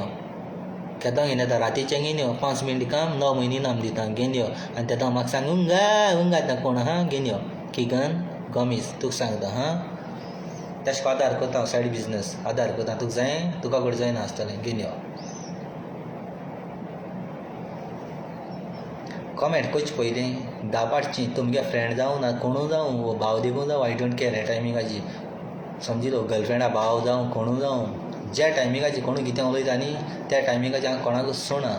केदों घेवन येता रातीचें घेवन यो 5 मिनट काम 9 म्हयने इनाम दिता घेवन यो आनी तेदो म्हाका सांग उंगा दिता कोण आहा घेवन यो किगन गमीस तुका सांगता तेश को आदार करता सायड बिजनस आदार करता तुका जाय तुका कडेन जायना आसतलें घेवन यो कॉमेंट करचे पयलीं दाबाडची तुमगे फ्रेंड जावं ना कोणू जावं भाव देखून जावं आय डोंट केअर ह्या टायमिंगाची समजिलो गर्लफ्रेंडा भाव जावं कोणू जावं ज्या टायमिंगाची कोणू कितें उलयता न्ही त्या टायमिंगाची हांव कोणाकूच सोडना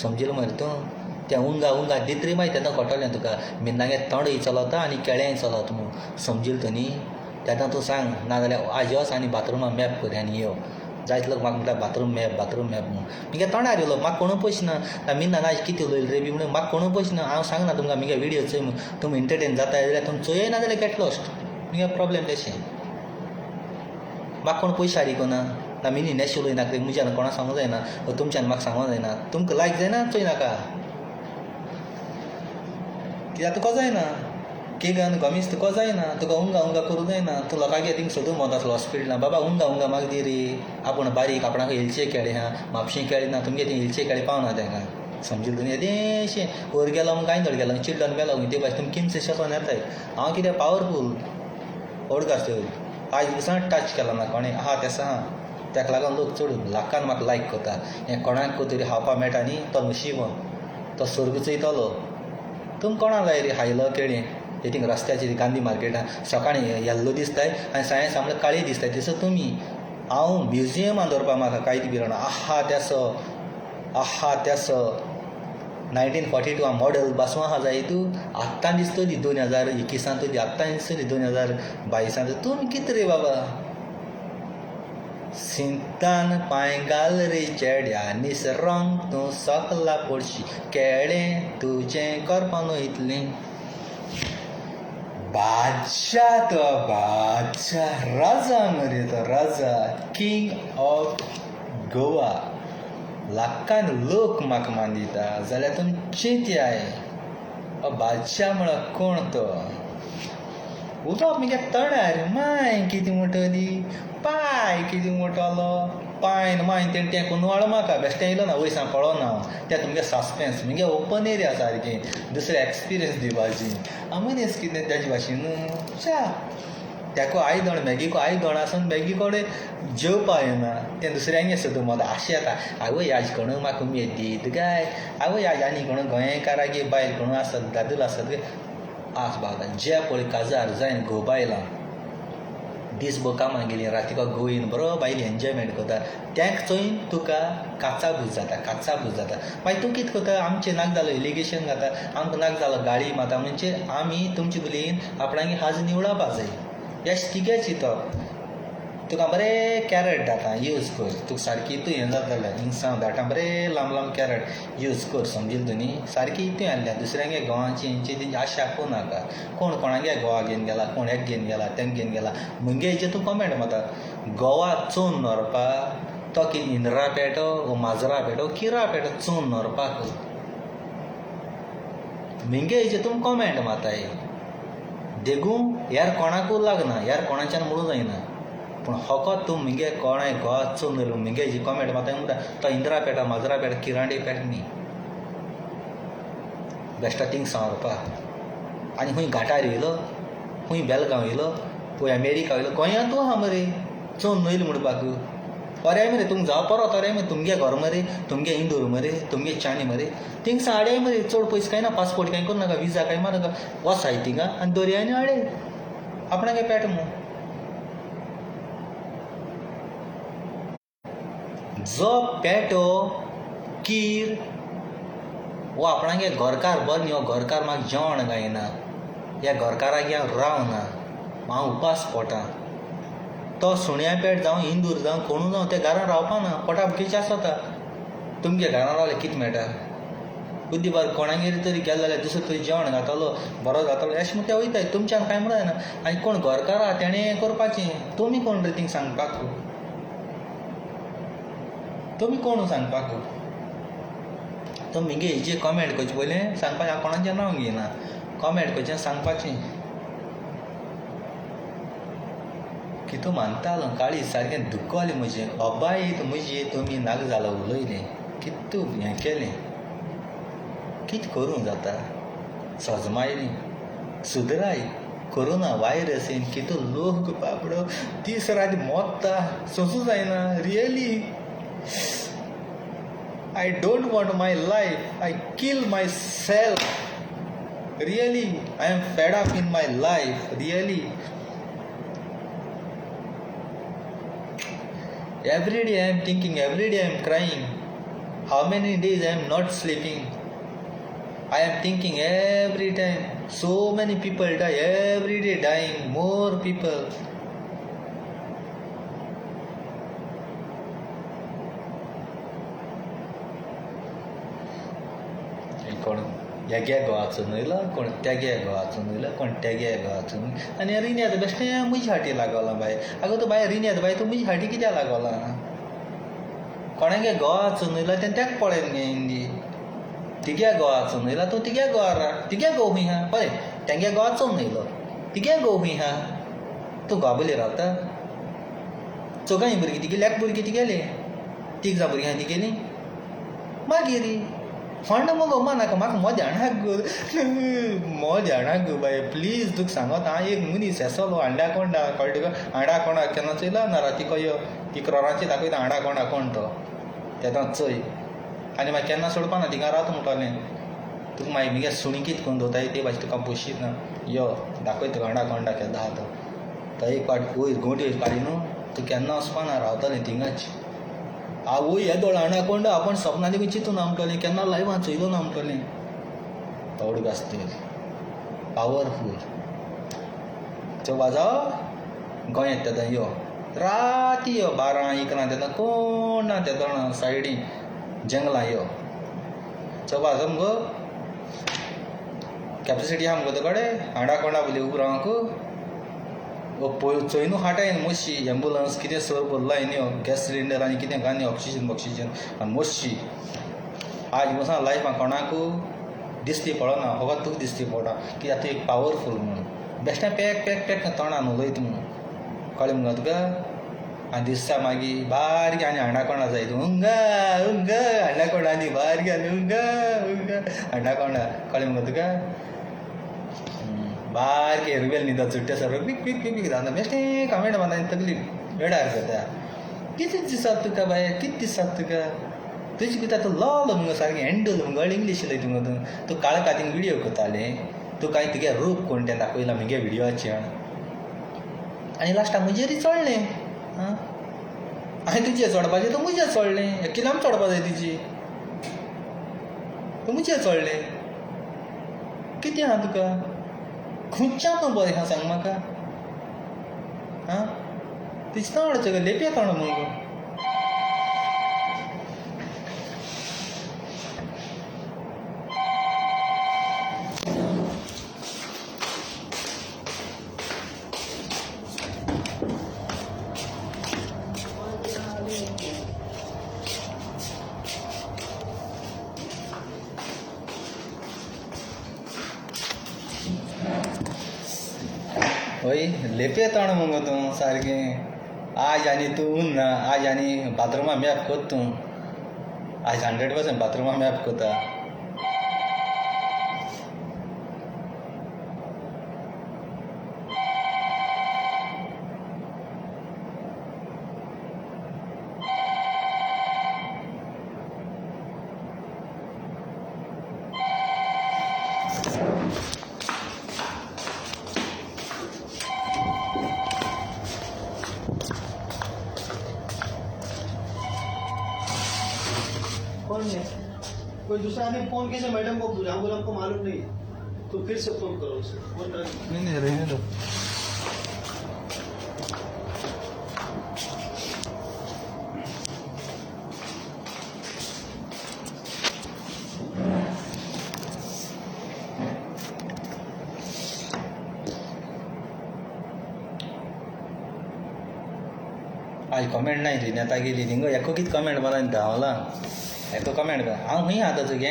समजिलो मरे तूं तें उंगा दितरी मागीर तेन्ना कळटलें तुका मिनागे तोंडूय चलता आनी केळ्याय चलता म्हूण समजिलो तूं न्ही तेन्ना तूं सांग नाजाल्यार आज वच आनी बाथरुमा मॅप कर आनी यो जायत लोक म्हाका म्हणटा बाथरूम मॅप म्हणून म्हगे तोंडार येयलो म्हाका कोणू पयश ना मिन आज कितें उलयलें रे बी म्हणून म्हाका कोणू पयश ना हांव सांगना तुमकां म्हगे विडियो चोय तुमी एंटरटेन जाता जाल्यार तुमी चोय ना जाल्यार गेट लॉस्ट म्हगे प्रॉब्लेम तशें म्हाका कोण पयशे हाडिको ना मिनी नॅश उलयनाक म्हज्यान कोणाक सांगूंक जायना तुमच्यान म्हाका सांगूंक जायना तुमकां लायक जायना चोय नाका कित्याक तुका जायना किगन गमीस तुका जायना तुका उंगा करूं जायना तूं लोकांगे थिंग सोदूंक भोंवता आसलो हॉस्पिटलान बाबा उंगा म्हाका दी रे आपूण बारीक आपणाक हेलचे केळे हा म्हापशें केळें ना तुमगे ती हेलचे केळें पावना तांकां समजिलो तुमी येदेशें वयर गेलो म्हूण कांय धड गेलो चिड्डोन मेलो ते भाशेन तुमी किमचे शेतोन येताय हांव कितें पावरफूल ओडकास आज दिसा टच केला ना कोणें आहा तें आहा ताका लागून लोक चड लाखान म्हाका लायक करता हें कोणाक तरी खावपा मेळटा न्ही तो नशिबन तो स्वर्ग चयतलो तुमकां कोणा जाय रे हायलो केळें हे थिंग रस्त्याचेर गांधी मार्केटान सकाळीं येल्लो दिसताय आनी सांजे सामकें काळी दिसताय तसो तुमी हांव म्युजियमान दवरपा म्हाका कांयच भिराना आहा तेसो 1942 मॉडल बसवां आहा जाय तूं आत्तां दिसतो दी 2021 दी आत्तां दिसतो दी 2022 तुमी कितें रे बाबा सिंतान पांय घाल रे चेड्या निसरोंग तूं सकला पडशी केळें तुजें करपानो इतलें बादशाह तो बादशाह राजा मरे तो राजा किंग ऑफ गोवा लाखान लोक म्हाका मानिता जाल्यार तुमी चिंत्याय बादशाह म्हळ्यार कोण तो उदक मगे तळ्यार माय कितें म्हणटली पाय कितें म्हणटलो पाय माय तें तें वाळ म्हाका बेश्टें येयलो ना वयसान पळोना तें तुमगे सस्पेन्स मगे ओपन एरिया सारकें दुसरें एक्सपिरियन्स दिवपाची मनीस कितें तेजे भाशेन च्या तेको आयदण मॅगीको आयदण आसून मॅगी कडेन जेवपा येना तें दुसऱ्यांगे सुद्दां मोद आशा येता आवय आज कोण म्हाका उमेद दीत गाय आवय आज आनी कोण गोंयकारागे बायल कोण आसत दादूल आसत आस बाबा जे पळय काजार जायन घोव बायलां दीसभर कामां गेलीं रातीको गोंयन बरो बायली एन्जॉयमेंट करता तेंक चोयन तुका काचाबूज जाता मागीर तूं कितें करता आमचें नाक जालो इलिगेशन घाता आमकां नाक जालो गाडी माता म्हणजे आमी तुमचे बुलीन आपणागे हाज निवळापा जाय यश तिगे चिंतप तुका बरें कॅरट धाडटा यूज कर तुका सारकी तूं हें जाता जाल्यार हिंगसांव धाडटा बरें लांब लांब कॅरट यूज कर समजील तुमी सारकी हितून आहल्या दुसऱ्यांगे गोवाची हेंची तेंची आशा करूं नाका कोण कोणागे गोवा घेवन गेला कोण एक घेवन गेला तेंक घेवन गेला मुगे हेजेर तूं कमेंट माता गोवा चोवन व्हरपा तो कितें इंद्रा पेटो वो माजरा पेटो किरा पेटो चोवन व्हरपाक मुगे हेजेर तुमी कमेंट माताय देखून ह्यार कोणाकूच लागना ह्यार कोणाच्यान म्हणूं जायना पूण फकत तूं मुगे कोणाय गोवा चोवन दवरून मुगे हेजी कमेंट माता म्हणटा तो इंद्रा पेटा माजरा पेटा किरांडे पेट न्ही बेश्टा थिंगसां व्हरपा आनी खूंय घाटार येयलो खूंय बेलगांव येयलो खूंय अमेरिका येयलो गोंयांत तूं आहा मरे चोवन न्हयलो म्हणपाक अरे मरे तुमकां जावं परत अरे मरे तुमगे घर मरे तुमगे इंदूर मरे तुमगे चाणी मरे थिंगसां हाडे मरे चड पयस कांय ना पासपोर्ट कांय करूं नाका विजा कांय मारनाका वसाय थिंगा आनी दर्यानी हाडे आपणागे पेट मू जो पेटो कीर वो आपणागे घरकार बरो न्ही हो घरकार म्हाका जेवण गायना ह्या घरकाराक हांव रावना हांव उपास पोटां तो सुण्या पेट जावं इंदूर जावं कोणू जावं तें घरान रावपा ना पोटा बुकेचें आसता तुमगे घरान रावल्यार कितें मेळटा बुद्धीबार कोणागेर तरी गेले जाल्यार दुसरो तरी जेवण घातलो बरो जातलो अशें म्हूण ते वयताय तुमच्यान कांय म्हणूं जायना आनी कोण घरकार आहा तेणें करपाचें तुमी कोण रे थिंग सांगपाक तुमी कोण सांगपाक तो मुगे हेजेर कमेंट करचें पयलें सांगपाचें हांव कोणाचें नांव घेयना कमेंट करचें सांगपाचें कितू मानतालो काळी सारकें दुखोलें म्हजें अबाय म्हजी तुमी नाक जालो उलयलें कितू हें केलें कितें करूं जाता सजमायली सुधराय कोरोना वायरस येवन कितू लोक बाबडो दीस रात मोत्ता सोंसू जायना really I don't want my life I kill my self really I am fed up in my life really every day I am thinking, every day I am crying. How many days I am not sleeping? I am thinking every time. So many people die, every day dying, more people. कोण हेगे गोवाचो न्हयलो कोण तेगे गोवाचो न्हयलो कोण तेगे गोवाचो आनी रिन्यात बेश्टें म्हजी हाटी लागला बाय आगो तूं बाय रिन्यात बाय तूं म्हजी हाटी कित्याक लागला कोणागे गोवाचो न्हयलो तें तेका पळय न्ही हिंदी तिगे गोवाचो न्हयलो तूं तिगे गोवा राख तिगे गोव खंय आहा पळय तेंगे गोवाचो न्हयलो तिगे गोव खंय आहा तूं गोबोली रावता चौगांय भुरगीं तिगे लेक भुरगीं तिगेले तीग जां भुरगीं आहा तिगेलीं मागीर फंड मगो नाका म्हाका मोद हाडाक गो मोद हाडाक गो बाय प्लीज तुका सांगत हांव एक मनीस येसलो हांड्या कोंडा कळटा तुका हांडा कोंडा केन्ना चोयला ना राती कयो ती क्रोरांची दाखयता हांडा कोंडा कोण तो तेन्ना चोय आनी मागीर केन्ना सोडपा ना थिंगा रावता म्हणटोलें तुका मागीर म्हगे सुणी कितें करून दवरताय ते भाशेन तुका बशीत ना यो दाखय तुका हांडा कोंडा केन्ना आहा तो एक पाट वयर गोंटी वयर काडी न्हू तूं केन्ना वचपा ना रावतलें थिंगाच आवय हे दोळ हांडा कोंडा आपण सपनां देखून चिंतून ना म्हणटलें केन्ना लायव्हान चोयलो ना म्हणटलें तवड गास्तेर पावरफूल चो वाजाव गोंय येता तेन्ना यो राती यो 12-1 तेन्ना कोण ना ते दोळा सायडीन जंगलां यो चो वाजो मुगो कॅपेसिटी आहा मुगो तुकडे हांडा कोंडा बोली उब रावंक चोयनू हाटाय मोशी एम्बुलन्स कितें सर भरलाय न्ही गॅस सिलिंडर आनी कितें घाल न्ही ऑक्सिजन आनी मोशी आज वचून लायफान कोणाकू दिसती पडना फकत तुका दिसती पडटा की आतां एक पावरफूल म्हणून बेश्टें पॅक पॅक पॅक तोंडान उलयता म्हणून कळ्ळें मुगो तुका आनी दिसता मागीर बारकी आनी हांडा कोंडा जाय तूं उंगा उंगा हांडा कोंडा आनी बारकी आनी उंगा उंगा हांडा कोंडा कळ्ळें मुगो तुका बारके रुबेल न्हिदा चुट्टे सर पीक पीक पीक पीक जाता बेश्टें कमेंट बांदून तकली वेडार जाता कितें दिसता तुका बाय कितें दिसता तुका तुजी कितें तूं लॉल मुगो सारकें हँडल मुगो इंग्लीश उलयता मुगो तूं काळ्या कातीन विडियो करतालें तूं कांय तुगे रूप कोण तें दाखयलां म्हगे विडियोचेर आनी लास्टाक म्हजेरय चडलें आं हांवें तुजें चडपाचें तूं म्हजें चडलें किलाम चडपा जाय तुजी तूं म्हजें चडलें कितें आहा तुका खंयच्या तूं बरें आहा सांग म्हाका आं तुजें तोंड चोय लेपया तोंड मुगो हय लेपे तोंड मुगो तूं सारकें आज आनी तूं ना आज आनी बाथरुमा मॅप कोत तूं आज 100% बाथरुमा मॅप कोता कौन है? कोई दूसरा आदमी फोन कैसे मैडम को बुझाऊंगा आपको मालूम नहीं तो फिर से फोन करो उसे फोन कर नहीं रहने दो आज कमेंट नाही ती नेता गेली थिंग एको कित कमेंट बरा धांवला एको कमेंट हांव खंय आतां तुगे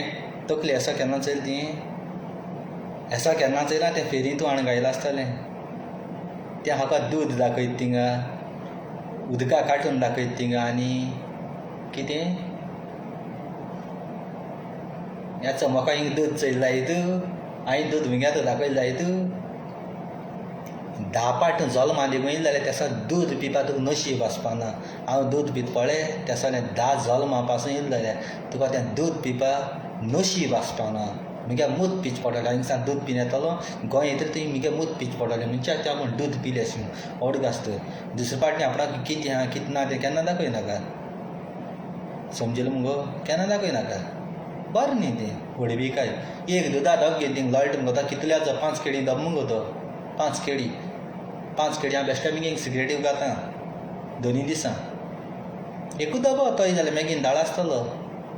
तकली एसा केन्ना चयल ती एसा केन्ना चयला तें फेरी तूं हाण गायला आसतलें तें हाका दूद दाखयत थिंगा उदका काडून दाखयत थिंगा आनी कितें याचो म्हाका हिंग दूद चयल जायत हांवें दूद विंग्यात दाखयलें जायत 10 पाट जल्मा दिवं जाल्यार तेसा दूद पिवपा तुका नशीब आसपाना हांव दूद पीत पळय तेसा 10 जल्मा पासून येयलें जाल्यार तुका तें दूद पिवपा नशीब आसपाना म्हगे मूत पिवचें पडटलें हांवें सांग दूद पिवन येतलो गोंय येतरी तुवें म्हगे मूत पिवचें पडटलें मनशाक त्या म्हूण दूद पिलें अशें व्हड घास्त दुसरे फावटी आपणाक कितें आहा कितें ना तें केन्ना दाखयनाका समजलें मुगो केन्ना दाखयनाका बरें न्ही तें व्हड बी काय एक दुदा डब घेवन थिंग लॉल्ट मुगो कितल्याचो 5 केळी डब मुगो तो 5 केळी हांव बेश्टे बेगीन सिगरेटी घालता दोनी दिसां एकूच डबो तोय जाल्यार बेगीन दाळ आसतलो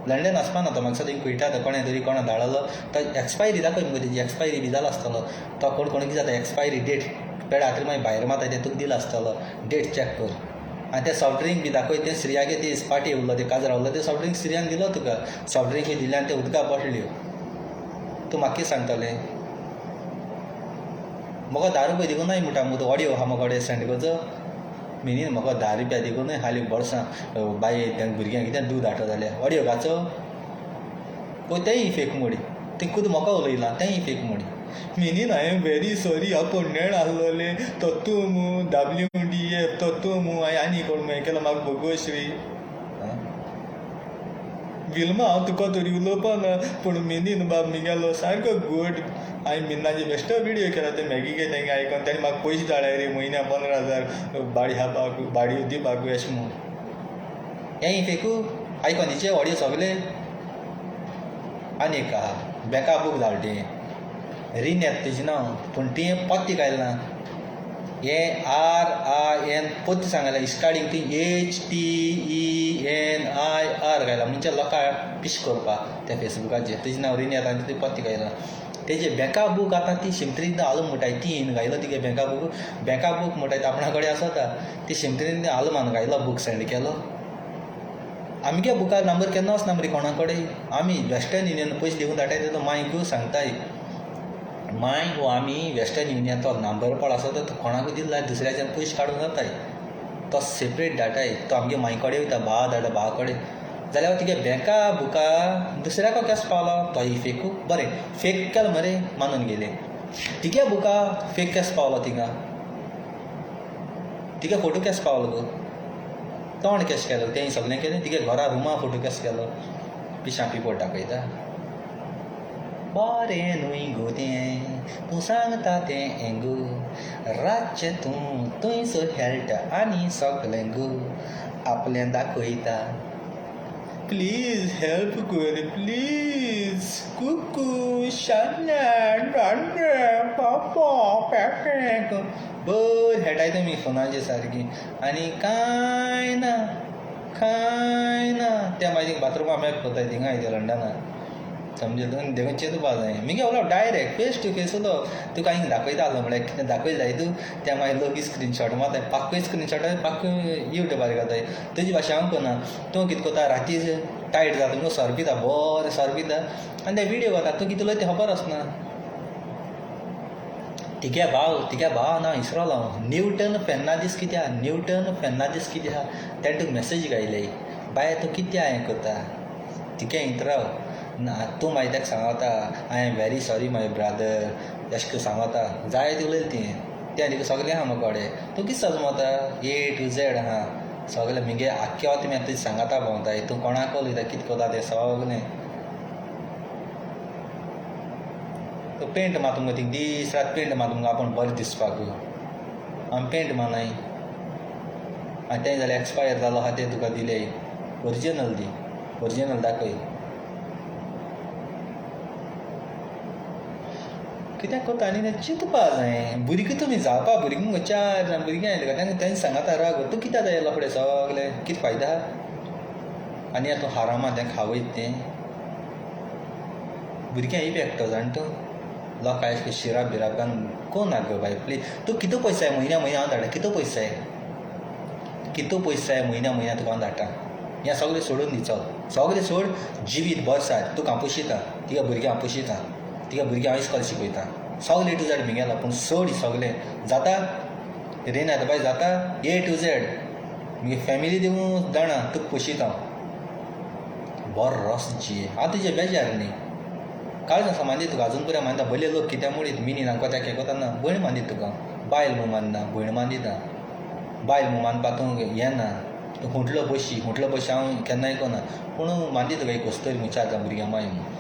लंडन वचपा ना तो म्हाका सद्या कळटा तो कोणें तरी कोणा धाडलो तो एक्सपायरी दाखय मुगो तेजी एक्सपायरी बी जालो आसतलो तो कोण कितें जाता एक्सपायरी डेट पेडा तरी मागीर भायर माता तें तुका दिलो आसतलो डेट चॅक कर आनी तें सॉफ्ट ड्रिंक बी दाखय तें श्रियागे ती पाटी उरलो तें काजार उरलो तें सॉफ्ट ड्रिंक श्रियान दिलो तुका सॉफ्ट ड्रिंक बी दिलें आनी तें उदका बॉटल्यो तूं म्हाका कितें सांगतलें म्हाका 10 रुपया दिगूनय म्हणटा मुगो ऑडियो आहा म्हाका सेंड करचो मिनीन म्हाका 10 रुपया दिगूनय हालीं बोडसां बाये त्या भुरग्यांक कितें दूद हाडटा जाल्यार ऑडियो घाचो पळय तेंय फेक मोडी ते खुद म्हाका उलयलां तेंय फेक मोडी मिनीन आय एम व्हेरी सॉरी हांव पोन्नेण आहलोलें तत्व WDF तत्व हांवें आनी कोण हें केलो म्हाका भोगोश्री विल्मा हांव तुका तरी उलोवपा ना पूण मिनीन बाब मिगेलो सारको गूड हांवें मिनाचे बेश्टो विडियो केला ते मॅगीके तेंगे आयकोन तेणी म्हाका पयशे धाडले रे म्हयन्या 15,000 भाडी खावपाक भाडी दिवपाक अशें म्हूण हें फेकू आयकोनीचे ऑडियो सगळे आनी एक आहा बेका बूक धाडलें रीन येता तेजें नांव पूण तें पत्ते घायलें ना हें RIN पत्ते सांगलें स्टार्टींग ती HTENIR घायला म्हणजे लोकांक पिश करपाक त्या फेसबुकाचेर तेजें नांव रीन येता आनी तें पत्ते घायलां तेजे बँका बूक आतां ती शिमतरीन हालूं म्हणटाय ती घायलो तिगे बँका बूक म्हणटाय आपणा कडेन आसता ती शिमतरीन हालूं मान घायलो बूक सेंड केलो आमगे बुकार नंबर केन्ना वचना मरे कोणा कडेन आमी वेस्टर्न युनियन पयशे दिवून धाडटाय तो मांयकूय सांगताय मांय वो आमी वेस्टर्न युनियनाचो नंबर पड आसा तो कोणाकूय दिला दुसऱ्याच्यान पयशे काडून जाताय तो सेपरेट धाडटाय तो आमगे मांय कडेन वयता भाव धाडटा भावा कडेन जाल्यार तिगे बँका बुका दुसऱ्याको केस पावलो तोय फेकू बरें फेक केलो मरे मानून गेले तिगे बुका फेक केस पावलो तिगे फोटो केस पावलो गो तोंड केश केलो तें सगळें केलें तिगे घरा रुमा फोटो केस केलो पिशां पिपोट दाखयता बरें न्हूय गो तें तूं सांगता तें हेंगू रातचें तूं थंयसर खेळटा आनी सगळें गो आपलें दाखयता प्लीज हेल्प कर प्लीज कुकू शान्या पापा पेक बर खेळटाय तुमी फोनाचेर सारकी आनी कांय ना त्या म्हाजे बाथरुमा मॅप कोताय थिंगा आयते लंडनाक समजेल देखून चिंतपा जाय मिगे उलो डायरेक्ट फेस टू फेस उलो तुका हिंग दाखयता आसलो म्हळ्यार कितें दाखय जाय तूं त्या मागीर लोक स्क्रीनशॉट मारताय पाक्कूय स्क्रीनशॉट पाक्कूय युट्यूबार घालताय तुजी भाशा हांव करना तूं कितें कोता राती टायट जाता मुगो सोर पिता बरें सोर पिता आनी ते विडियो घालता तूं कितें उलयता तें खबर आसना तिगे भाव ना इसरोलो न्यूटन फेर्नांडीस कितें आहा तेणें तुका मॅसेज घायले बाय तूं कितें हें करता तिगे इंतराव ना तूं मागीर ताका सांगता I am very sorry my brother अशें करून सांगता जाय ती उलयलें तें तिका सगळें आहा म्हाका कडेन तूं कितें सजमता A to Z आहा सगळें मिगे आख्खे वता तुमी आतां सांगता भोंवताय तूं कोणाक उलयता कितें कोता तें सगळें पेंट मारूंक मुगो थिंग दीस रात पेंट मारूंक मुगो आपूण बरें दिसपाक आमी पेंट मानाय आनी तें जाल्यार एक्सपायर जालो आहा तें तुका दिलें ओरिजिनल दाखय कित्याक कोता आनी तें चिंतपा जाय भुरगीं तुमी जावपा भुरगीं मुगो 4 जाण भुरगीं आयले तांकां तेंच सांगता राव तूं कित्याक जाय फुडें सगलें कितें फायदा आहा आनी आतां हारामा तें खावयत तें भुरग्यां ही एकटो जाण तूं लोकां अशें शिराप बिराप घालून कोण ना गो बाय प्लीज तूं कितू पयस जाय म्हयन्या हांव धाडटा कितू पयस जाय म्हयन्या तुका हांव धाडटा हें सगळें सोडून दी चल सगळें सोड जिवीत बॉस तुका हांव पोशिता तिका भुरग्यां हांव पोशिता तिका भुरग्यां हांव इस्कॉल शिकयता सगळें A to Z मिगेला पूण सोड सगलें जाता रेन येता बाय जाता A to Z मुगे फॅमिली दिवूं जाणा तुका पोशिता बरो रस जी हांव तुजें बेजार न्ही काळज आसा मांदी तुका आजून पर्या मानता भले लोक कित्याक म्हणीत मिनी ना कोत्याक हें कोता ना भयण मांदीत तुका बायल म्हूण मानना भयण मांदिता बायल म्हूण मानपा तूं हें ना तूं हुंटलो बशी हांव केन्ना आयकोना पूण मांदी तुका एक वस्तू म्हूण 4 जाण भुरग्यां माय म्हूण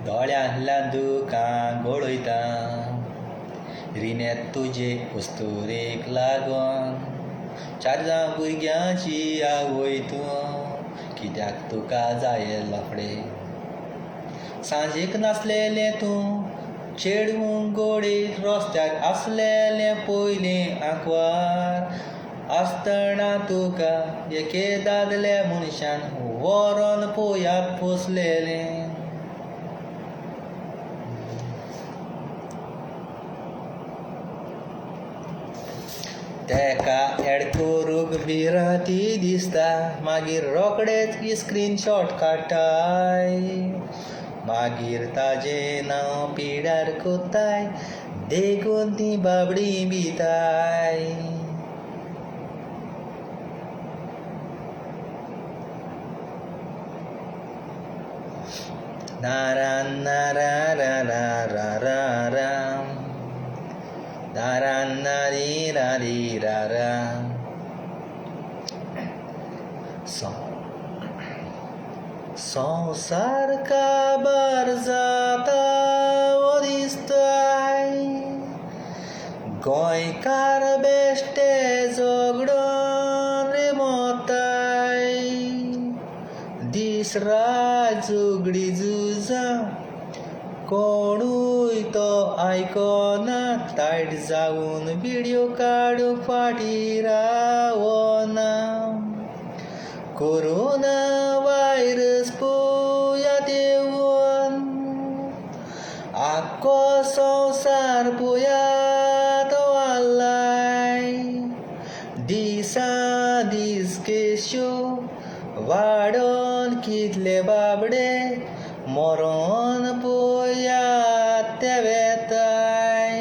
दोळ्यांतल्यान दुकां गळयता रिनेत तुजे वस्तुरेक लागोन 4 जाण भुरग्यांची आवय तूं कित्याक तुका जाय लफडे सांजेक नासलेलें तूं चेडूं गोडीत रस्त्याक आसलेलें पयलें आंकवार आसतना तुका एके दादल्या मनशान व्हरोन पोयात पोसलेलें तेका एड करूंक भिरांती दिसता मागीर रोकडेच स्क्रीनशॉट काडटाय मागीर ताजें नांव पिड्यार कोत्ताय देखून ती बाबडी भिताय. नारान नारारारारारा नारान नारीरारीरारा. संसार काबार जाता वो दिसताय गोंयकार बेश्टे झगडोन रे मोताय. दीस रात झगडी झुजा कोणूय तो आयकोना तायट जावन व्हिडिओ काडूंक फाटी रावना. कोरोना वायरस पळयात येवन आख्खो संवसार पळयात वाडलाय. दिसा दीस केश्यो वाडोन कितले बाबडे मरोन पळयात ते वेताय.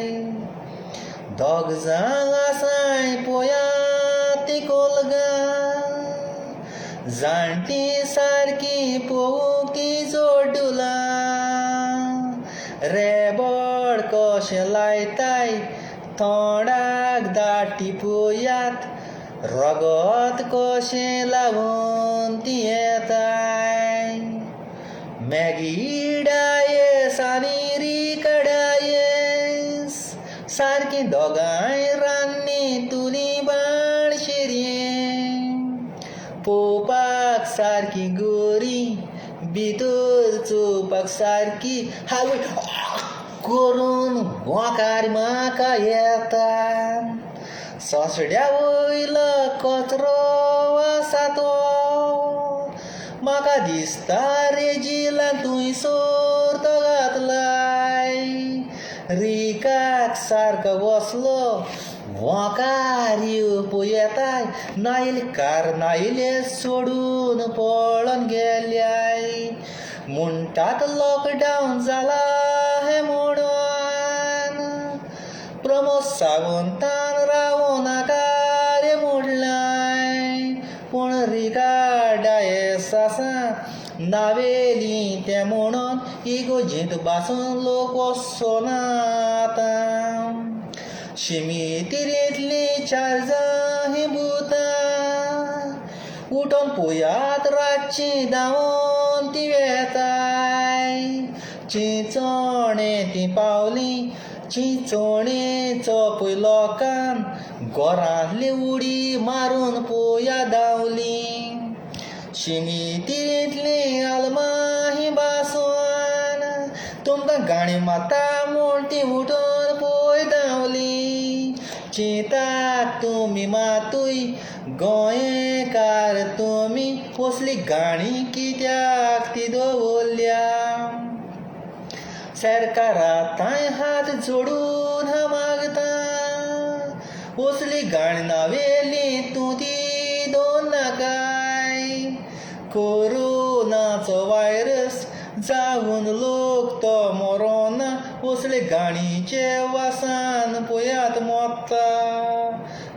दोग जाण आसाय पळयात ती कोलगां जाणटी सारकी पळोवंक ती जोडुलां. रेबोड कशें लायताय तोंडाक दाटी पळयात रगत कशें लावून ती येताय. मॅगी डायस आनी रिकडायस सारकी दोगांय रान्नी तुली बाण शिरयें. पळोवपाक सारकी गोरी भितर चोवपाक सारकी हांवें करून वोकार म्हाका येता. सोंसड्या वयलो कचरो आसा तो म्हाका दिसता रेजिलान थंयसर तो घातलाय. रिकाक सारको बसलो वोकार येवप येताय नायले कारनायले सोडून पळोन गेल्याय. म्हणटात लॉकडावन जाला हें म्हणून प्रमोद सावंतान रावूं नाका रे म्हणलाय. पूण रिकार्डायस आसा नावेली तें म्हणून इगोजींत बासून लोक वचोना आतां. शिमितिरेंतलीं चार जाही भुतां उठोन पळयात रातचीं धांवून ती वेताय. चिंचोणें ती पावलीं चिंचोणेचो पळय लोकान घरांतली उडी मारून पळया धांवलीं. शिमितिरेंतलीं आलमाही बासून तुमकां गाणी मारता म्हूण ती उठून पळय धांवलीं. चिंतात तुमी मातूय गोंयकार तुमी असली गाणी कित्याक ती दवरल्या. सरकारांताय हात जोडून हांव मागतां असली गाणी नावेली तूं ती दवर नाकाय. कोरोनाचो वायरस जावन लोक तो मरोना असले गाणीचे वासान पळयात मोत्ता.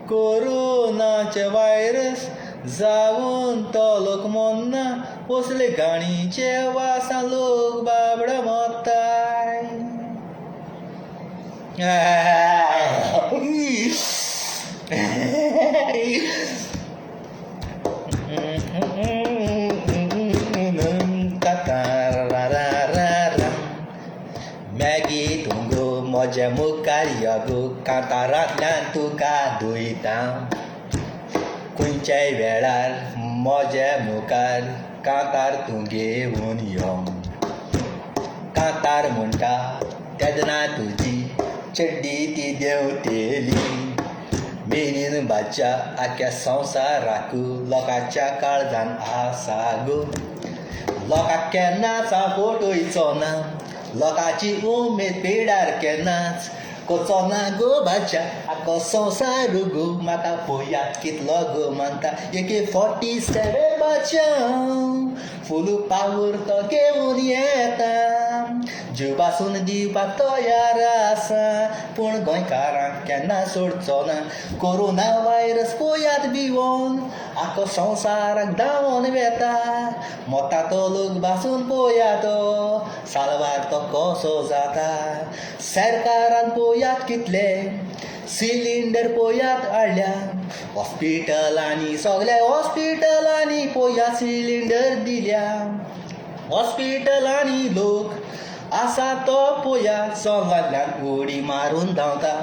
कोरोनाचे वायरस जावन तो लोक मरना असले गाणीचे वासान लोक बाबडा मोत्ताय. मॅगी तुंगो म्हज्या मुखार यो गो कांतारांतल्यान तुका दुयता. खंयच्याय वेळार म्हज्या मुखार कांतार तूं घेवन यो. कांतार म्हणटा तेदना तुजी चड्डी ती देंवतेली. मेनीन भाच्या आख्या संवसाराक लोकांच्या काळजान आसा गो. लोकांक केन्नाच फोटोयचो ना लोकांची उमेद पिड्यार केन्नाच कोचोना गो भाच्या आख्खो संवसार गो. म्हाका पळयात कितलो गो मानता AK-47 भाच्या फूल पावर तो घेऊन येता जीवासून दिवपाक तयार आसा पूण गोंयकारांक केन्ना सोडचो ना कोरोना व्हायरस पयात भिवून आख्खो संवसाराक धांवन वेता मोता तो लोक भासून पयात साल्वार तो कसो जाता सरकारान पयात कितले सिलिंडर पयात हाडल्या हॉस्पिटलांनी सगळ्या हॉस्पिटलांनी पयात सिलिंडर दिल्या हॉस्पिटलांनी लोक आसा तो पयात सोंगांतल्यान उडी मारून धांवता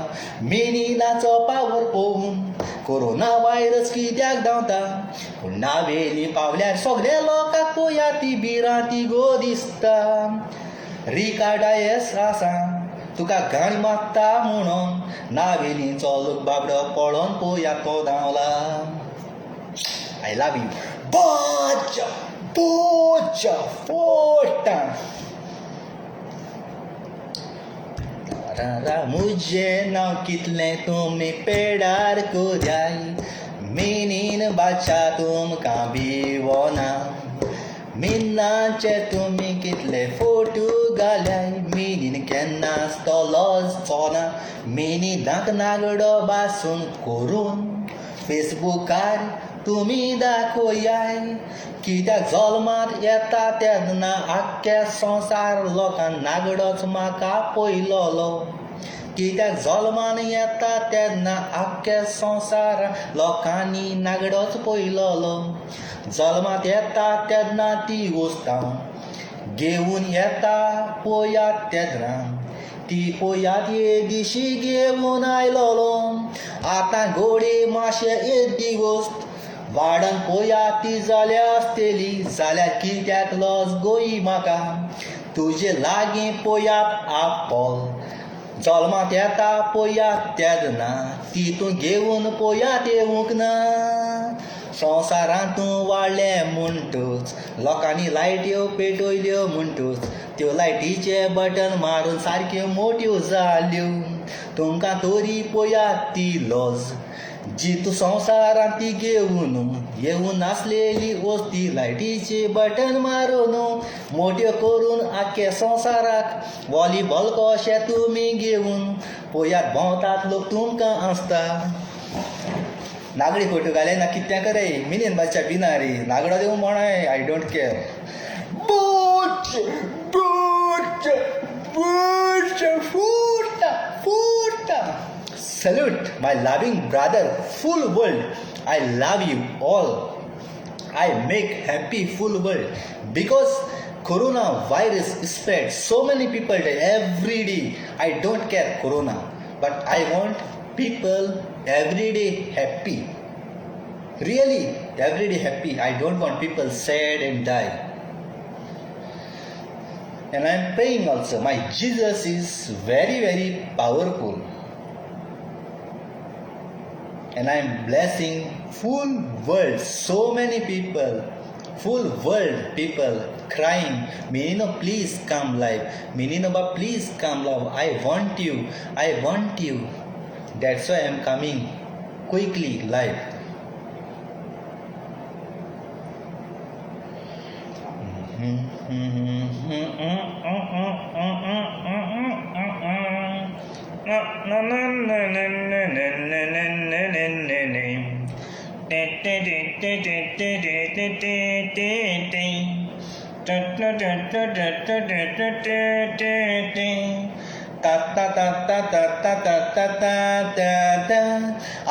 मेनिनाचो पावर पळोवन कोरोना व्हायरस कित्याक धांवता पूण नावेली पावल्यार सगळ्या लोकांक पयात ती भिरांती गो दिसता रिकार्डायस आसा तुका गाणी मागता म्हणून नावेलीचो लोक बाबडो पळोवन पळोवया तो धांवला आय लव यू बोच्या बोच्या फोटा मुजें नांव कितलें तुमी पेडार कोराय मिनीन बादशा तुमकां भिवोना मिनाचे तुमी कितले फोटो घाल्याय मिनीन केन्नाच तो लॉसचोना मिनी धाक नागडो बासून करून फेसबुकार तुमी दाखोयाय कित्याक जल्मात येता तेन्ना आख्ख्या संवसार लोकांक नागडोच म्हाका पयलोलो कित्याक जल्मान येता तेन्ना आख्ख्या संवसार लोकांनी नागडोच पयलोलो जल्मात येता तेन्ना ती वस्तां घेवन येता पयात तेन्ना ती पयात ये दिशी घेवन आयलोलो आतां घोडे मातशे एक दिवस वाडन पयात ती जाल्या आसतली जाल्यार कित्याक लॉस गोई म्हाका तुजे लागीं पयात आपोल जल्मात येता पयात तेन्ना तितून घेवन पयात येवंक ना संवसारांत तूं वाडलें म्हणटूच लोकांनी लायट्यो पेटयल्यो म्हणटूच त्यो लायटीचे बटन मारून सारक्यो मोट्यो जाल्यो तुमकां तरी पयात ती लॉस जी तूं संवसारांत ती घेवन येवून नासलेली वस्ती लायटीचे बटन मारून मोट्यो करून आख्खे संवसाराक वॉलीबॉल कशें तुमी घेवन पयात भोंवतात लोक तुमकां आसता नागडी फोटो घाले ना कितें करे मिनीन बादशा बिना रे नागडो देव म्हणाय आय डोंट केअर बोच बोच बोच फुटा फुटा Salute my loving brother, full world. I love you all. I make happy full world because coronavirus spread. So many people die every day. I don't care corona, but I want people every day happy. Really, every day happy. I don't want people sad and die. And I am praying also. My Jesus is very, very powerful. And I am blessing full world, so many people, full world people crying, Menino please come live, Menino please come live, I want you, that's why I am coming quickly live.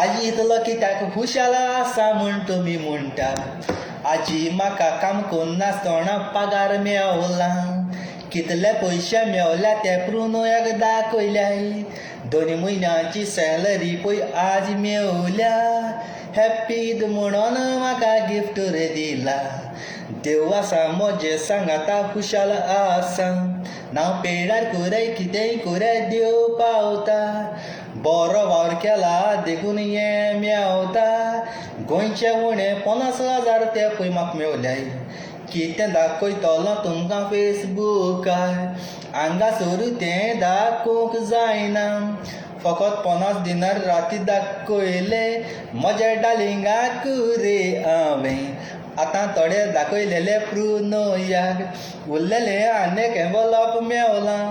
आजी इतलो कित्याक खुशाल आसा म्हूण तुमी म्हणटा आजी म्हाका काम करून नासतना पगार मेवला कितले पयशे मेवल्या ते प्रुनोयाक दाखयल्याय 2 म्हयन्याची सॅलरी पळय आज मेवल्या हॅप्पी ईद म्हणून म्हाका गिफ्ट रे दिला देव आसा म्हजे सांगाता खुशाल आसा नांव पेडार कोराय कितेंय कोराय देव पावता बरो वावर केला देखून हें मेवता गोंयचे उणें 50,000 ते पळय म्हाका मेवल्याय कितें दाखयतलो तुमकां फेसबुकार हांगासर तें दाखोवंक जायना फकत 50 दिनार राती दाखयले म्हज्या डालिंगाक रे हांवें आतां थोडे दाखयलेले प्रुनोयाक उरलेले आनेक एनवलॉप मेवलां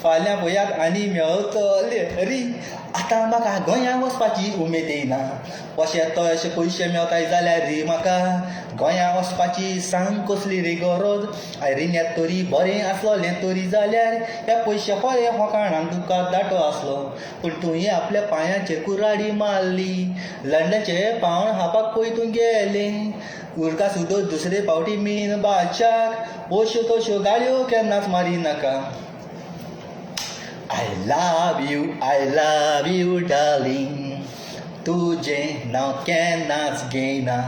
फाल्यां पळयात आनी मेवतले री आतां म्हाका गोंयांत वचपाची उमेद येयना अशें तशें पयशे मेवताय जाल्यार री म्हाका गोंयांत वचपाची सांग कसली रे गरज आयरीन तरी बरें आसलोलें तरी जाल्यार ह्या पयशे खरे होकाणान तुका दाटो आसलो पूण तुवें आपल्या पांयाचेर कुराडी मारली लंडनचे पावण हापाक पळय तूं गेलें उरका सुद्दां दुसरे फावटी मीन बाच्याक अश्यो तश्यो गाळयो केन्नाच मारी नाका I love you, darling. तुजें नांव केन्नाच घेयना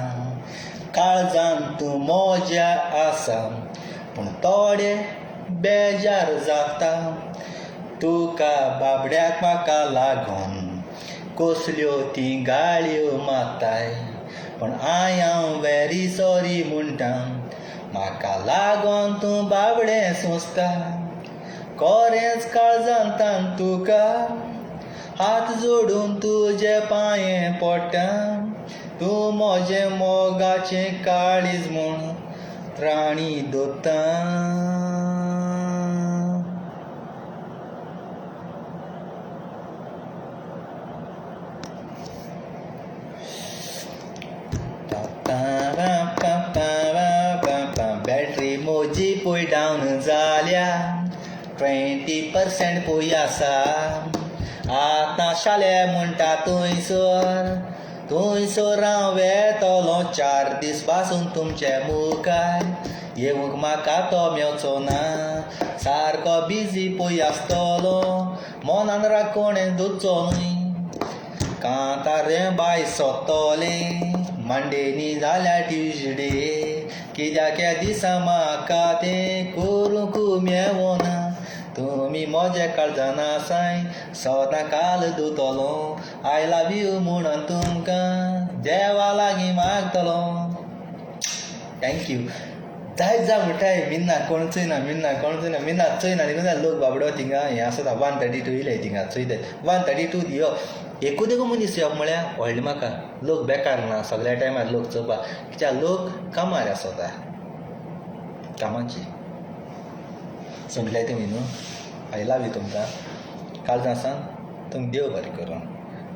काळजान तूं मोज्या आसा पूण थोडे बेजार जाता तुका बाबड्याक म्हाका लागून कसल्यो ती गाळयो मारताय पण आय एम व्हेरी सॉरी म्हणटा म्हाका लागून तूं बाबडें सोंसता कोरेंच काळजांतान तुका हात जोडून तुजे पांये पडटा तूं म्हजें मोगाचें काळीज म्हूण राणी दोत्ता बॅटरी म्हजी पळय डावन जाल्या 20% पळय आसा आतां शाले म्हणटा थंयसर हांव येतलो 4 दीस पासून तुमचे मुखार येवंक म्हाका तो मेवचो ना सारको बिजी पळय आसतलो मनान राखोणें दोचो न्हय कांतारें बाय सोदतलें मंडेनी जाल्यार ट्युजडे कित्याक ह्या दिसा म्हाका तें करूंक मेवना तुमी म्हज्या काळजान आसाय सदां काल दोतलो आय लव यू म्हणून तुमकां देवा लागीं मागतलो थँक्यू जायत जा म्हणटाय मिन्ना कोण चोयना मिन्ना चोयना देखून लोक बाबडो थिंगा हें आसता 132 येयले थिंगा चोयताय 132 यो एकूच एक मनीस येवप म्हळ्यार व्हडलें म्हाका लोक बेकार ना सगळ्या टायमार लोक चोवपाक कित्याक लोक कामार आसता कामाची समजलें तुमी न्हू आय लव यू तुमकां काळजां सावन तुमकां देव बरें करूं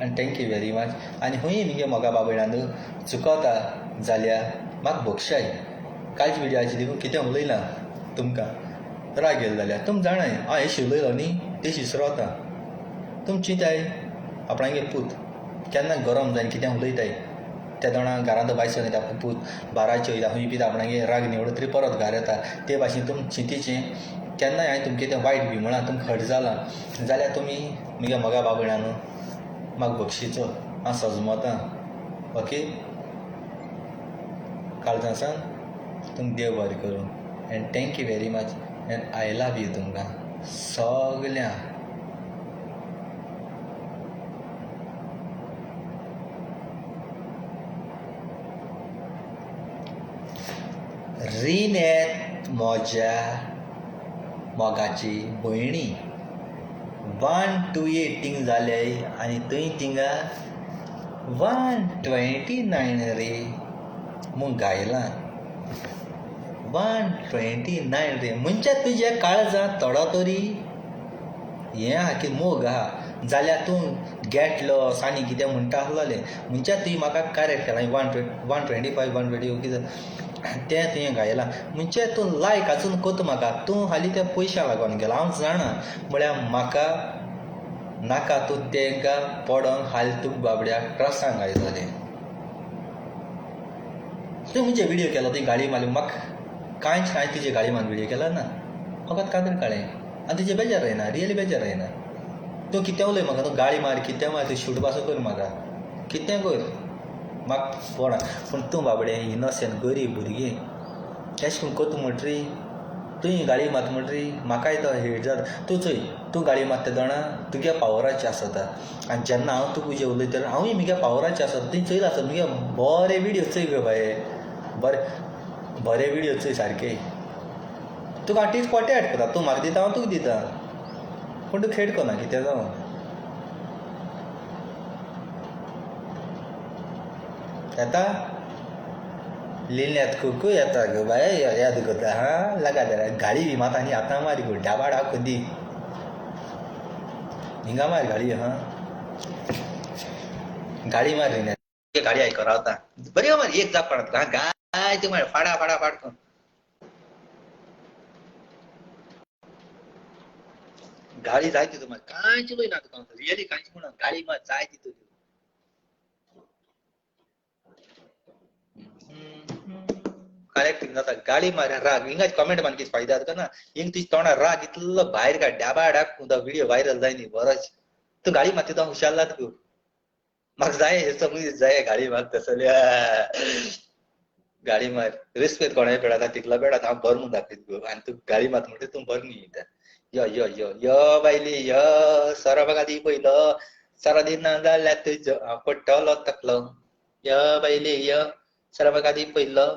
आनी थँक्यू वेरी मच आनी हूंय मगे मोगा बाबयणांद चुकता जाल्यार म्हाका बक्षाय कांयच विडियोची देखून कितें उलयलां तुमकां राग येयलो जाल्यार तुमी जाणाय हांव हे शिवलयलो न्ही ते शिसरता तुमी चिंताय आपणागे पूत केन्ना गरम जायन कितें उलयताय त्या दोणां घरांत भायर येता पूत बाराचे वयता हूंय पिता आपणागे राग निवडून तरी परत घरा येता ते भाशेन तुमी चिंतीचें केन्नाय हांवें तुमचें तें वायट बी म्हळां तुमकां हट जालां जाल्यार तुमी म्हगे मोगा बाबयणां न्हू म्हाका बक्षिचो हांव सजमतां ओके काळजां सावन तुमकां देव बरें करूं end thank you very much end I love you तुमकां सगळ्यांक रिनेत म्हज्या मोगाची भयणी 128 थिंग जाले आनी थंय थिंगा 129 रे म्हूण गायलां 129 रे म्हणजे तुज्या काळजांत थोडो तरी हें आहा की मोग आहा जाल्यार तूं गेट लॉस आनी कितें म्हणटा आसलोलें म्हणजे तुवें म्हाका करेक्ट केलां 125 120 कितें तें तुवें गायलां म्हणजे तूं लायक आजून कोत म्हाका तूं हालीं त्या पयशा लागून गेला हांव जाणा म्हळ्यार म्हाका नाका तूं तांकां पडोन हालीं तुका बाबड्याक क्रॉसांक घायतलें तूं म्हणजे विडियो केलो ती गाडी मारली म्हाका कांयच हांवें तुजे गाडी मारून विडियो केला ना फकत कांतरी कळ्ळें आनी तुजें बेजार जायना रियली बेजार जायना तूं कितें उलय म्हाका तूं गाडी मार कितें मार तूं शूट पासो कर म्हाका कितें कर म्हाका पडा पूण तूं बाबडें इनोसेंट गरीब भुरगीं तेश करून कोत म्हणटरी तुवें गाडी मात म्हणटरी म्हाकाय तो हेट जाता तूं चोय तूं गाडी मात ते जाणा तुगे पावराचें आसता आनी जेन्ना हांव तुजे उलयता हांवूय म्हगे पावराचें आसता तुवें चोयला आसता म्हगे बरे विडियो चोय गो बाये बरे विडियो चोय सारके तुका हांव टीच पोटे एड करता तूं म्हाका दिता हांव तुका दिता पूण तूं खेळ करना कितें जावं येता लिहिण्यात कुकू येता गो बाय याद करता हा लगा जरा गाडी बी मातानी आता मारी गो डाबा डाव कधी हिंगा मार गाडी हा गाडी मार लिहिण्यात गाडी ऐकू रावता बरी मार एक जाप पडत हा गाय ते मार फाडा फाडा फाडतो गाडी जायची तुम्हाला काय चिलोय ना तुका रिअली काय म्हणून गाडी मग जायची तुझी करेक्ट जाता गाडी मार राग हिंगाच कमेंट मान किस फायदा का ना हिंग ती तोंडा राग इतलं भायर का डाबा डाक व्हिडिओ व्हायरल जायनी बरोच तू गाडी मारते तो हुशारलात तू म्हाका जाय हे समज जाय गाडी मार तसल्या गाडी मार रिस्पेक्ट कोणाय पेडा तिकला पेडा हांव बरो म्हणून दाखयत गो आनी तू गाडी मात म्हणटा तू बरो न्ही यो यो यो यो बायली यो सरा बघा ती पयलो सरा दिना जाल्यार तुजो पडटलो तकलो यो बायली यो सरा बघा ती पयलो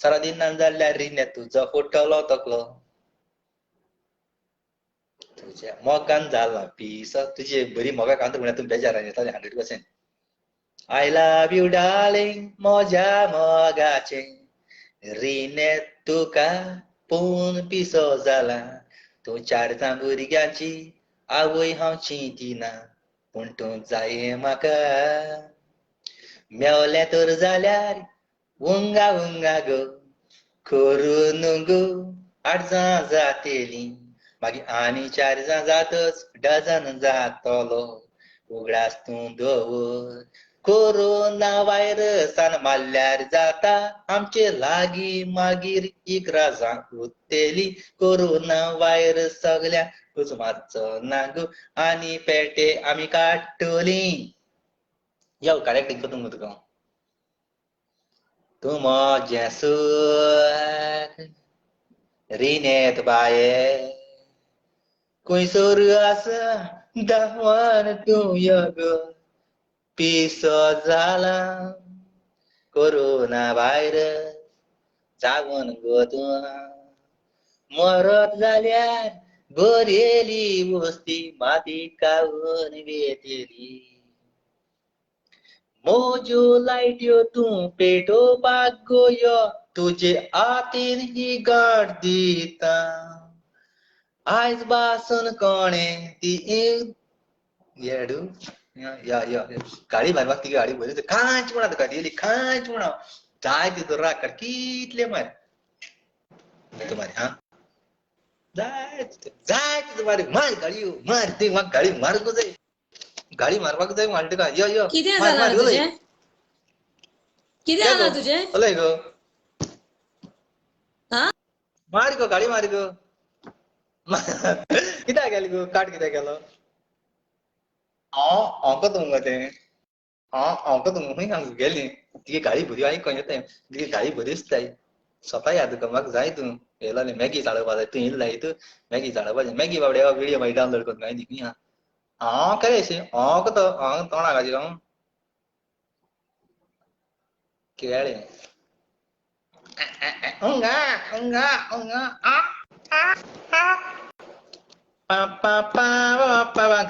सरा दिना जाल्यार रिने तुजो पडटलो तकलो तुझ्या मोगान जाला पीस तुझी बरी मोगा कांत म्हळ्यार तूं बेजारान येतालें 100%. I love you darling मोज्या मोगाचे रिने तुका पूण पिसो जाला तूं 4 भुरग्यांची आवय हांव चिंतिना पूण तूं जाय म्हाका मेवलें तर जाल्यार उंगा उंगा गो करून गो 8 जातेलीं मागीर आनी 4 जातच डझन जातलो उगडास तूं दवर कोरोना व्हायरसान मारल्यार जाता आमचे लागीं मागीर 11 उरतेली कोरोना व्हायरस सगळ्या कुसमाचो नागू आनी पेटे आमी काडटलीं यो करेक्ट करूंक तुका तूं मोजें सूख रिनेत बाये खंयसर आसा दावान तूं यो गो पिसो जाला कोरोना व्हायरस जावन गो तूं मरत जाल्यार बरेली वस्ती माती कावून वेतेली मोज्यो लायट्यो तूं पेटोवपाक गोयो तुजे हातीन ही गाठ दिता आयज बासून कोणें ती येडू या या गाडी मारपाक ती गाडी बरी कांच म्हणा तुका दिली कांच म्हणा जाय तितून राग काड कितले मार मारी हा जाय तितून मारी मार गाडी मार ती म्हाका गाडी मारूंक जाय गाडी मारपाक जाय म्हणटा तुका यो यो कितें जालां तुजें कितें जालां तुजें हलय गो हा मार गो गाडी मार गो कित्याक गेली गो काट कित्याक गेलो हांव तुमकां तें हांव तुमकां हांगा गेली तिगे गाडी बरी हांवें खंय येता तिगे गाडी बरी दिसताय स्वता याद तुका म्हाका जाय तूं येयलो मॅगी चाळोवपा जाय तूं येयला तूं मॅगी चाळोवपाचें मॅगी बाबड्या व्हिडिओ मागीर डावनलोड करून हांवें दिली हा हांव खरें अशें हांव तोंडा घाली हांव केळें उंगा उंगा उंगा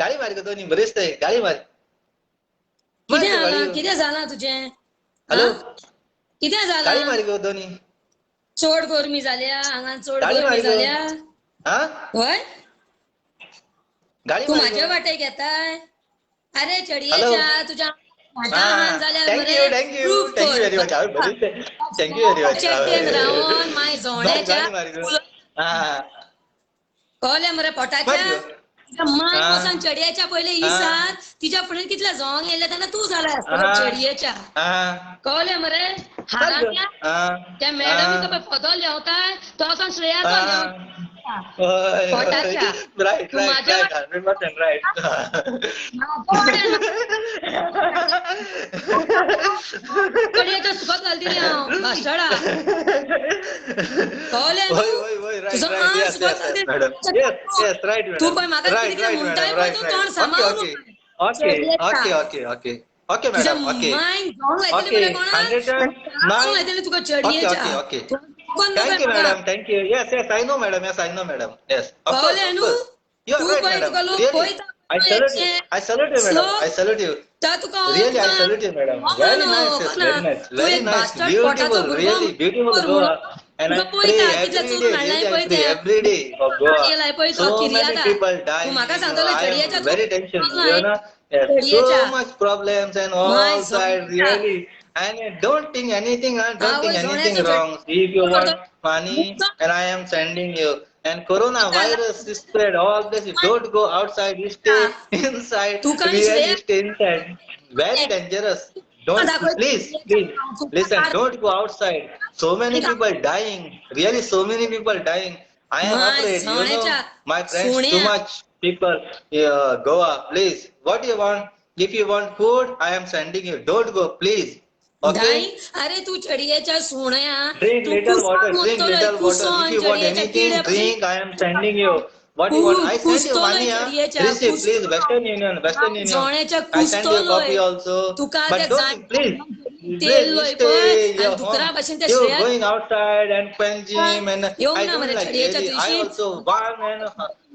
गाडी मार गो दोन्ही बरी दिसताय गाडी मार कितें जालां तुजें हॅलो कितें गाडी जालां मार गो दोन्ही चड गरमी जाल्या हांगा चड गाडी गरमी मार गो. जाल्या हा होय गाडी तूं मार म्हाजे गो. वाटेक येताय अरे हॅलो. चडयेच्या तुज्या वाटान जाल्यार thank you thank you thank you very much हांवें बरी थँक्यू व्हेरी मच चेड्डेन रावन माय जोण्याच्या हा कळ्ळें मरे पोटाच्या माय वचोन चडयेच्या पयले इसात तिच्या फुडें कितले जोंग येयले तेन्ना तूं जाल्यार चडयेच्या कळ्ळें मरे हारांच्या त्या मॅडमी तो फोटो लिवताय तो वचोन श्रेयाचो पोटाच्या रायट रायट रायट 100% रायट चडयेच्या सुकत घालतली हांव मास्टरा कळ्ळें तूं पळय म्हाका कितें कितें म्हणटाय पळय तूं तोंड सांबाळून okay okay okay okay madam okay तुका चडयेच्या okay Thank you, madam. Thank you. Yes, yes, I know, madam. Yes, I know, madam. Yes, of course, of course. You are right, madam. Really. I salute you. I salute you, madam. I salute you. Really, I salute you, madam. Very nice, yes, very nice. Tu Very एक nice. bastard पोटाचो Beautiful, भुरगो really beautiful म्हणून Goa. And I Tuka pray पळयता कितले every चोरून day, हाडलाय really I पळय pray ते every day for Goa. येलाय पळय तो So many किरियादा people तू dying. म्हाका You know, सांगतलो I चडयेच्या am very tension. चोरून You know, yes, चडयेच्या so much problems and my all side जोड्याच्या really. And don't think anything, don't think आवय anything जोड्याचो wrong. If you want money, मुक्तो and I am sending you. And coronavirus is spread all this. You don't go outside. You stay inside. तुका आनी Really Shreya stay inside. Very dangerous. Don't please, please listen. Don't go outside. So many people dying. Really, so many people dying. I am my afraid. You know, जोड्याच्या my friends, too सोन्या much people. Goa, please. What you want? If you want food, I am sending you. Don't go, please. Okay. दाई अरे तू चडयेच्या सोन्या Drink Tu little water. Drink कुसोन little water. कुसोन If you want चडयेच्या anything, किडे drink. I am sending you. What you want? I send you कुस्तोलोय money. चडयेच्या Receive, please. Western Union. Western Union. जोड्याच्या I send you a कुस्तोलोय copy also. Tuka But त्या don't please. तेल Please लोय stay पळय your आणि दुकरा home. भाशेन त्या You Shreya going outside and quenching and येवंक I ना don't मरे like चडयेच्या really. I तुळशीन also one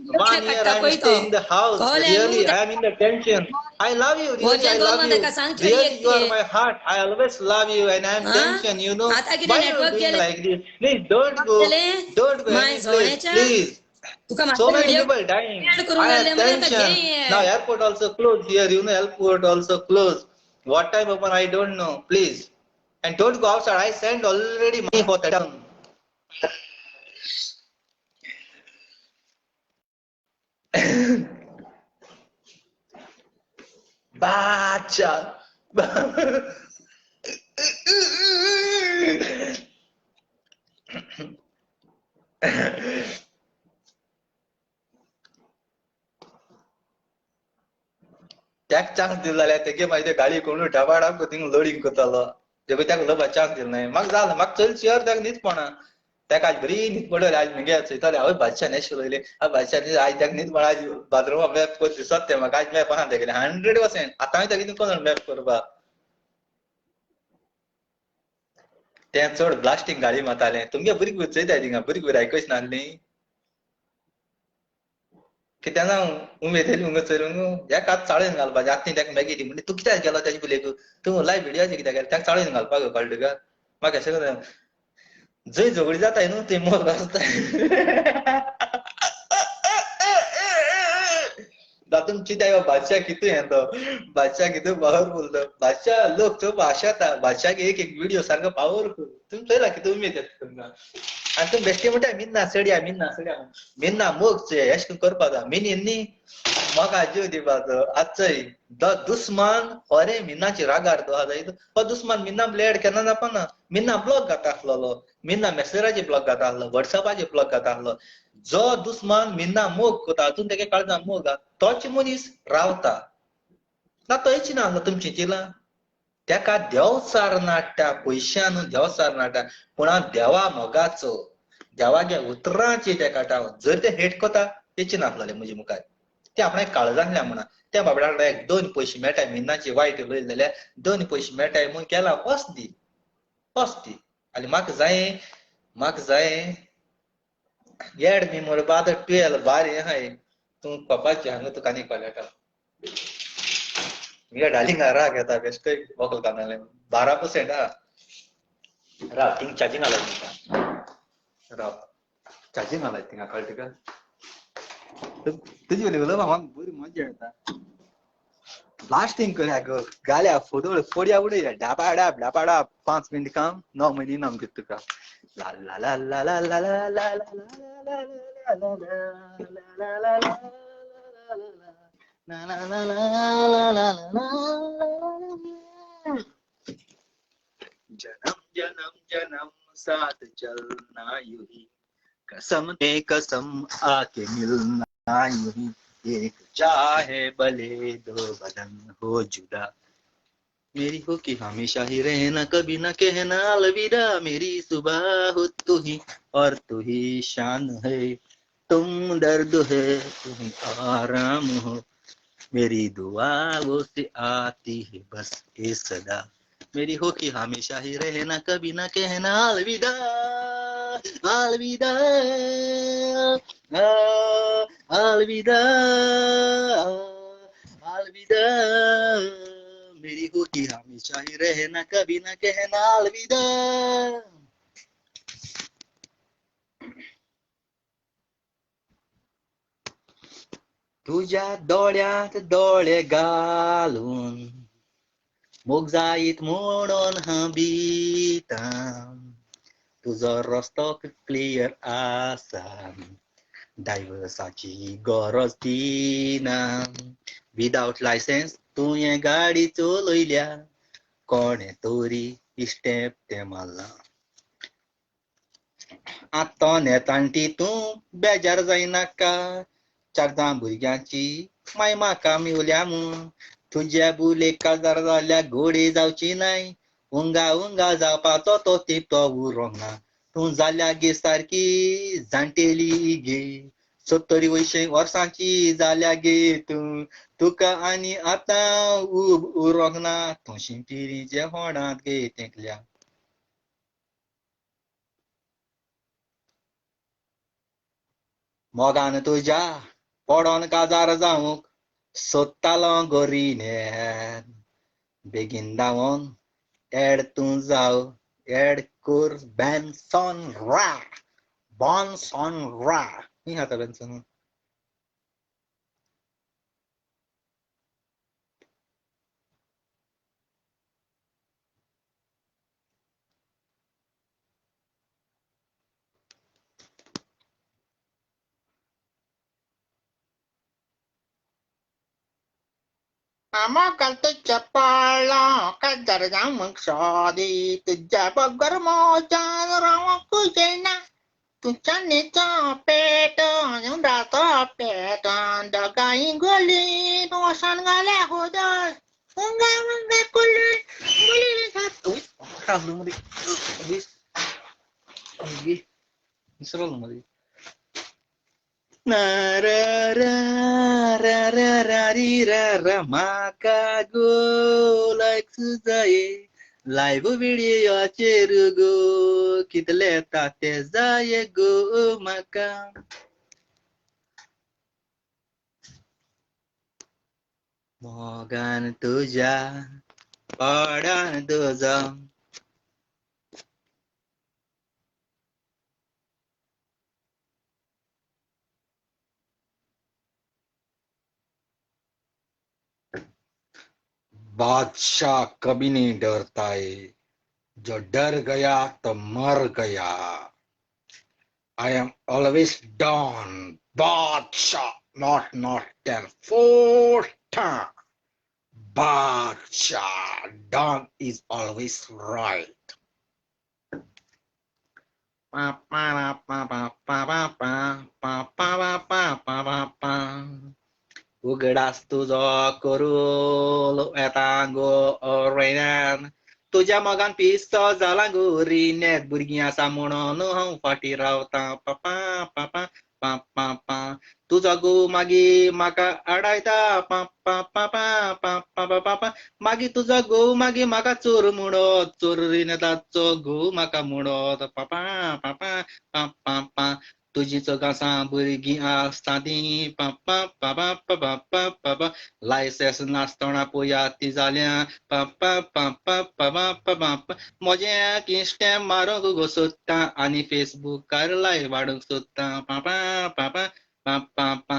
लक्ष year काडटा I'm पळय stay तो in the house. कळ्ळें Really, न्हू I am in the tension. I love you. Really, वचन I गो love मग you. ताका सांग Really, चडयेक you are ते my heart. I always love you and I am हा? tension. You know आता कितें why you नेटवर्क doing गेले like this? Please don't go. Don't go my any place. जोड्याच्या Please. Tuka So म्हाका many व्हिडिओ people dying. करून I घाल्ले have मरे आता tension. घे Now airport also closed here. You know airport also closed. What time open? I don't know. Please. And don't go outside. I sent already money for that. Bacha. त्याक चान्स दिलो जाल्यार तेगे मागीर गाडी कोण ढबाडाक थिंग लोडिंग करतालो तेगे त्याक लोबा चान्स दिलो नाय म्हाका जालें म्हाका चल शियर त्याक न्हीद पडना त्याक आज बरी न्हीद पडली आज मगे चयताले हांव बादशाह नेशिलोले बादशाह आज त्याक न्हीद पडा आज बाथरूमा मॅप कर दिसत ते म्हाका आज मॅप आहा तेगेले 100% आतां हांवें तेगे कोण मॅप करपा तें चड ब्लास्टिंग गाडी मारतालें तुमगे बरी चयताय थिंगा बरी आयकूच नासली की तेन्ना उमेद येयली मुगो चलूंग ह्या कात चाळेन घालपाचें आतां ताका मॅगी दी म्हणजे तूं कित्याक गेलो तेजे पिलेक तूं लायव्ह व्हिडियोचे कित्याक गेलो ताका चाळेन घालपाक कळटा तुका म्हाका अशें करता जंय झगडी जाताय न्हू थंय मोग आसता तातूंत चिंताय बादशाह कितें येतो बादशाह कितें पावरफुल तो बादशाह लोक चोवपा आशाता बादशाहगे एक व्हिडिओ सारको पावरफुल तुमी चोयला कितें उमेद येता तुमकां आनी तुमी बेश्टे म्हणटा मिन्ना सड्या मिन्ना मोग एश करपा जाय मिनीन न्ही म्हाका जीव दिवपाचो आजचोय दुस्मान अरे मिन्नाची रागार तो आहा हो दुस्मान मिन्ना ब्लेड केन्ना जावपाना मिन्ना ब्लॉक घाता आसलोलो मिन्ना मेसेजाचे ब्लॉक घाता आसलो व्हॉट्सअपाचे ब्लॉक घाता आसलो जो दुस्मान मिन्ना मोग करता हातून तेगे काळजा मोग तोच मनीस रावता ना तोयची ना तुमची चिला तेका देव सारनाटा पयशान देव सारनाटा पूण देवा मोगाचो देवागे उतरांची ते काटा जर ते हेट कोता तेची नासलोले म्हजे मुखार ते आपणाक काळजांतल्या म्हणा त्या बाबड्याक एक 2 पयशे मेळटाय मिन्नाची वायट उलयले जाल्यार 2 पयशे मेळटाय म्हूण केला वस्ती आनी म्हाका जाय येड मी म्हणपा आतां 12 बारी आहाय तूं पप्पाची हांगा तुका आनी कळटा मी डालिंगा राग येता बेश्टोय वकल कानाले 12% हा राव थिंग चार्जिंग आला तुमकां राव चार्जिंग आला थिंगा कळटा का तुजी वेली उलोवपा म्हाका बरी मजा येता ब्लास्टिंग करया गो गाल्या फोदोळ फोड्या उडया डापाडाप 5 मिनिट काम 9 महिने नाम घेत तुका ला ला ला ला ला ला ला ला जन्म साथ चलना यूं ही कसम आके मिलना यूं ही एक चाहे भले 2 बदन हो जुदा मेरी हो कि हमेशा ही रहना कभी ना कहना अलविदा मेरी सुबह हो तू ही और तू ही शान है तुम दर्द है तुम आराम हो मेरी दुआओं से आती है बस ये सदा मेरी हो कि हमेशा ही रहना कभी ना कहना अलविदा अलविदा अलविदा अलविदा मेरी होगी हमेशा ही रहना कभी ना कहना अलविदा तुझ्या डोळ्यात डोळे घालून मोग जाईत म्हणून हबीता तुझो रस्तो क्लियर आसा डायव्हर्साची गरज दिना विदाउट लायसेन्स तुवें गाडी चलयल्या कोणे तरी इश्टेप ते मारला आतां नेतांटी तूं बेजार जायनाका चार जाण भुरग्यांची माय म्हाका मेवल्या म्हूण तुज्या बुलेक काजार जाल्यार घोडी जावची नाय उंगा उंगा जावपाचो तो तेंपतो उरोंक ना तूं जाल्यार गे सारकी जाणटेली गे 70 वर्सांची जाल्यार गे तूं तुका आनी आतां उरोंक ना तूं शिंपिरीच्या होडांत गे तेंकल्या मोगान तुज्या पडोन काजार जावंक सोदतालो गोरिन्यान बेगीन धांवोन एड तूं जाव एड कोर बेन्सॉन रा बॉन्सॉन रा मी हाता बेन्सॉन Amagal tuझ्या पाळला काजार जावंक सोदी तुझ्या बगर मोजान रावंक जायना तुझ्या न्हीचा पेट उंडाचो पेट दोगांय गलीन वसान घाल्या होदळ उंगा उंगा कुलून मुलीन जातो कावलो मध्ये इसरलो मध्ये ra ra ra ra ra ri ra ra म्हाका गो लायक जाये लायव्ह व्हिडिओचेर गो कितले ताते जाये गो म्हाका मोगान तुझ्या पडान तुजो बादशाह कभी नहीं डरता है जो डर गया तो मर गया I am always down बादशाह not 10 4 बादशाह down is always right pa pa pa pa pa pa pa pa pa pa pa उघडास तुझो करूल येता गो रेनान तुझ्या मोगान पिस्तो जाला गोरिन्यात भुरगीं आसा म्हणून हांव फाटी रावता पापा पापा पापा पा तुझो गो मागी म्हाका आडायता पापा पापा पापा पापा मागी तुझो गो मागी म्हाका चोर म्हणत चोरीन ताचो गो म्हाका म्हणत पापा पापा पापा पा तुझी चोगासा भुरगीं आसता ती पापा पापा पापा पापा लायसेन्स नासतना पोया ती जाल्या पापा पापा पापा पापा म्हजें इश्टें मारूंक गो सोदता आनी फेसबुकार लायव्ह हाडूंक सोदता पापा पापा पापा पा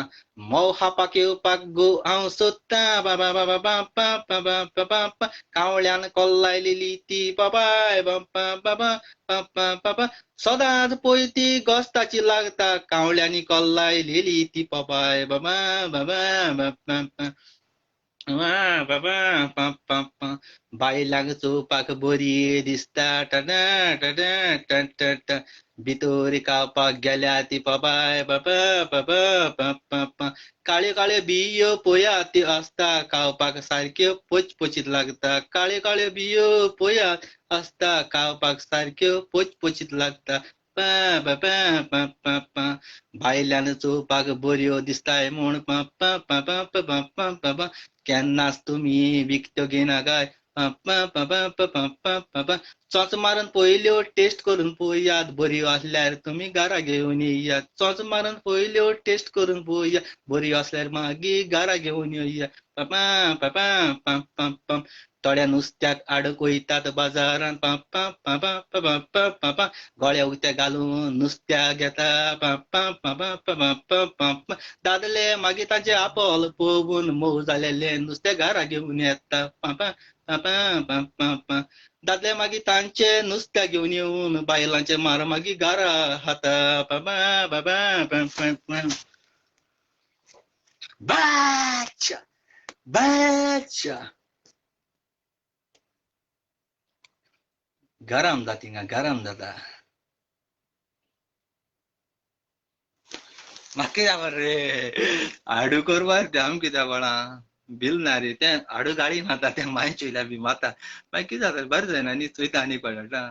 मोव हापाक येवपाक गो हांव सोदता बाबा बाबा पापा पापा पापा कावळ्यान कोल्लायलेली ती बाबाय बापा बाबा पापा पापा सदांच पळयती गोस्ताची लागता कावळ्यांनी कोल्लायलेली ती बाबाय बाबा बाबा बापा बाबा पापा बायलांक चोवपाक बरी दिसता टाटा टाटा टाटा भितर खावपाक गेल्या ती बाबाय बाबा बाबा पापा काळ्यो काळ्यो बियो पोया ती आसता खावपाक सारक्यो पोचपोचीत लागता काळ्यो काळ्यो बियो पोया आसता खावपाक सारक्यो पोचपोचीत लागता भायल्यान चोवपाक बऱ्यो दिसताय म्हूण पापा पापा पापा पापा केन्नाच तुमी विकत्यो घेयना काय चोच मारून पयल्यो टेस्ट करून पळयात बऱ्यो असल्यार तुम्ही घरा घेवन येयात चोच मारून पयल्यो टेस्ट करून पळयात बऱ्यो असल्यार मागीर घरा घेवन येयात पापा पापा पम पम पम थोड्या नुस्त्याक आडक वयतात बाजारान पापा पापा पापा पापा गळ्या उत्या घालून नुस्त्या घेता पापा पापा पापा पापा दादले मागीर ताचे आपोल पळोवन मोव जालेले नुस्तें घरा घेवन येता पापा पापा पापा दादले मागीर तांचे नुस्त्या घेवन येवन बायलांचे मार मागीर घरा हाता पापा पापा पापा बाचा बाचा गरम जाता हिंगा गरम जाता म्हाका कित्याक खबर रे हाडू करपाक ते आमकां कित्याक पडा बिल ना रे ते हाडू गाडी माता ते माय चोयल्या बी माता मागीर कितें जाता बरें जायना न्ही चोयता आनी पडटा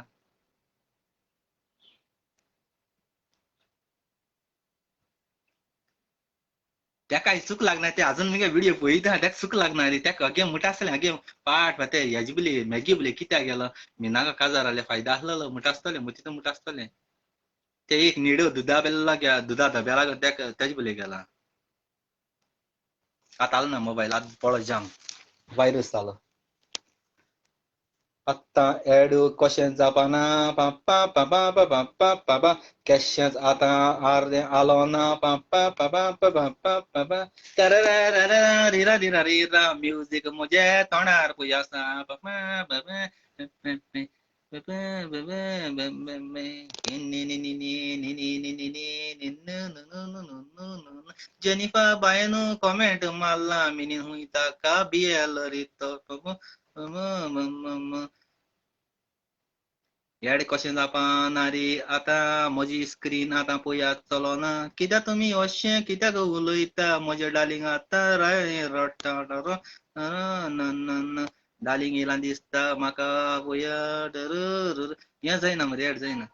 त्याका चूक लागना ते अजून मगे व्हिडिओ पळयता त्याका चूक लागना रे त्याका अगे मुठा आसले हागे पाठ ते हेजी बली मॅगी बली कित्याक गेलो मिनाका काजार जाले फायदा आसलेलो मुठा आसतले तिथं मुठा आसतले ते एक निडो दुधा बेल्ला घ्या दुधा धब्याला त्याका तेज बली गेला आता आलो ना मोबाईल आत पळो जाम व्हायरस जालो आत्ता एडू क्वेश्चन जापाना पापा पापा पापा पापा क्वेश्चन आता अर्दे आलो ना पापा पापा पापा पापा तरररररा रिरा रिरा रिरा म्युझिक मुझे तोंडार पुयासा पापा पापा जेनिफा बायनो कमेंट मारला मिनी हुईता का बियल रितो याड क्वेश्चन जापानारी आता म्हजी स्क्रीन आता पळयात चलोना कित्याक तुमी अशें कित्याक उलयता म्हजे डार्लिंग आता रडटा डार्लिंग येयला दिसता म्हाका पळया हें जायना मरे एड जायना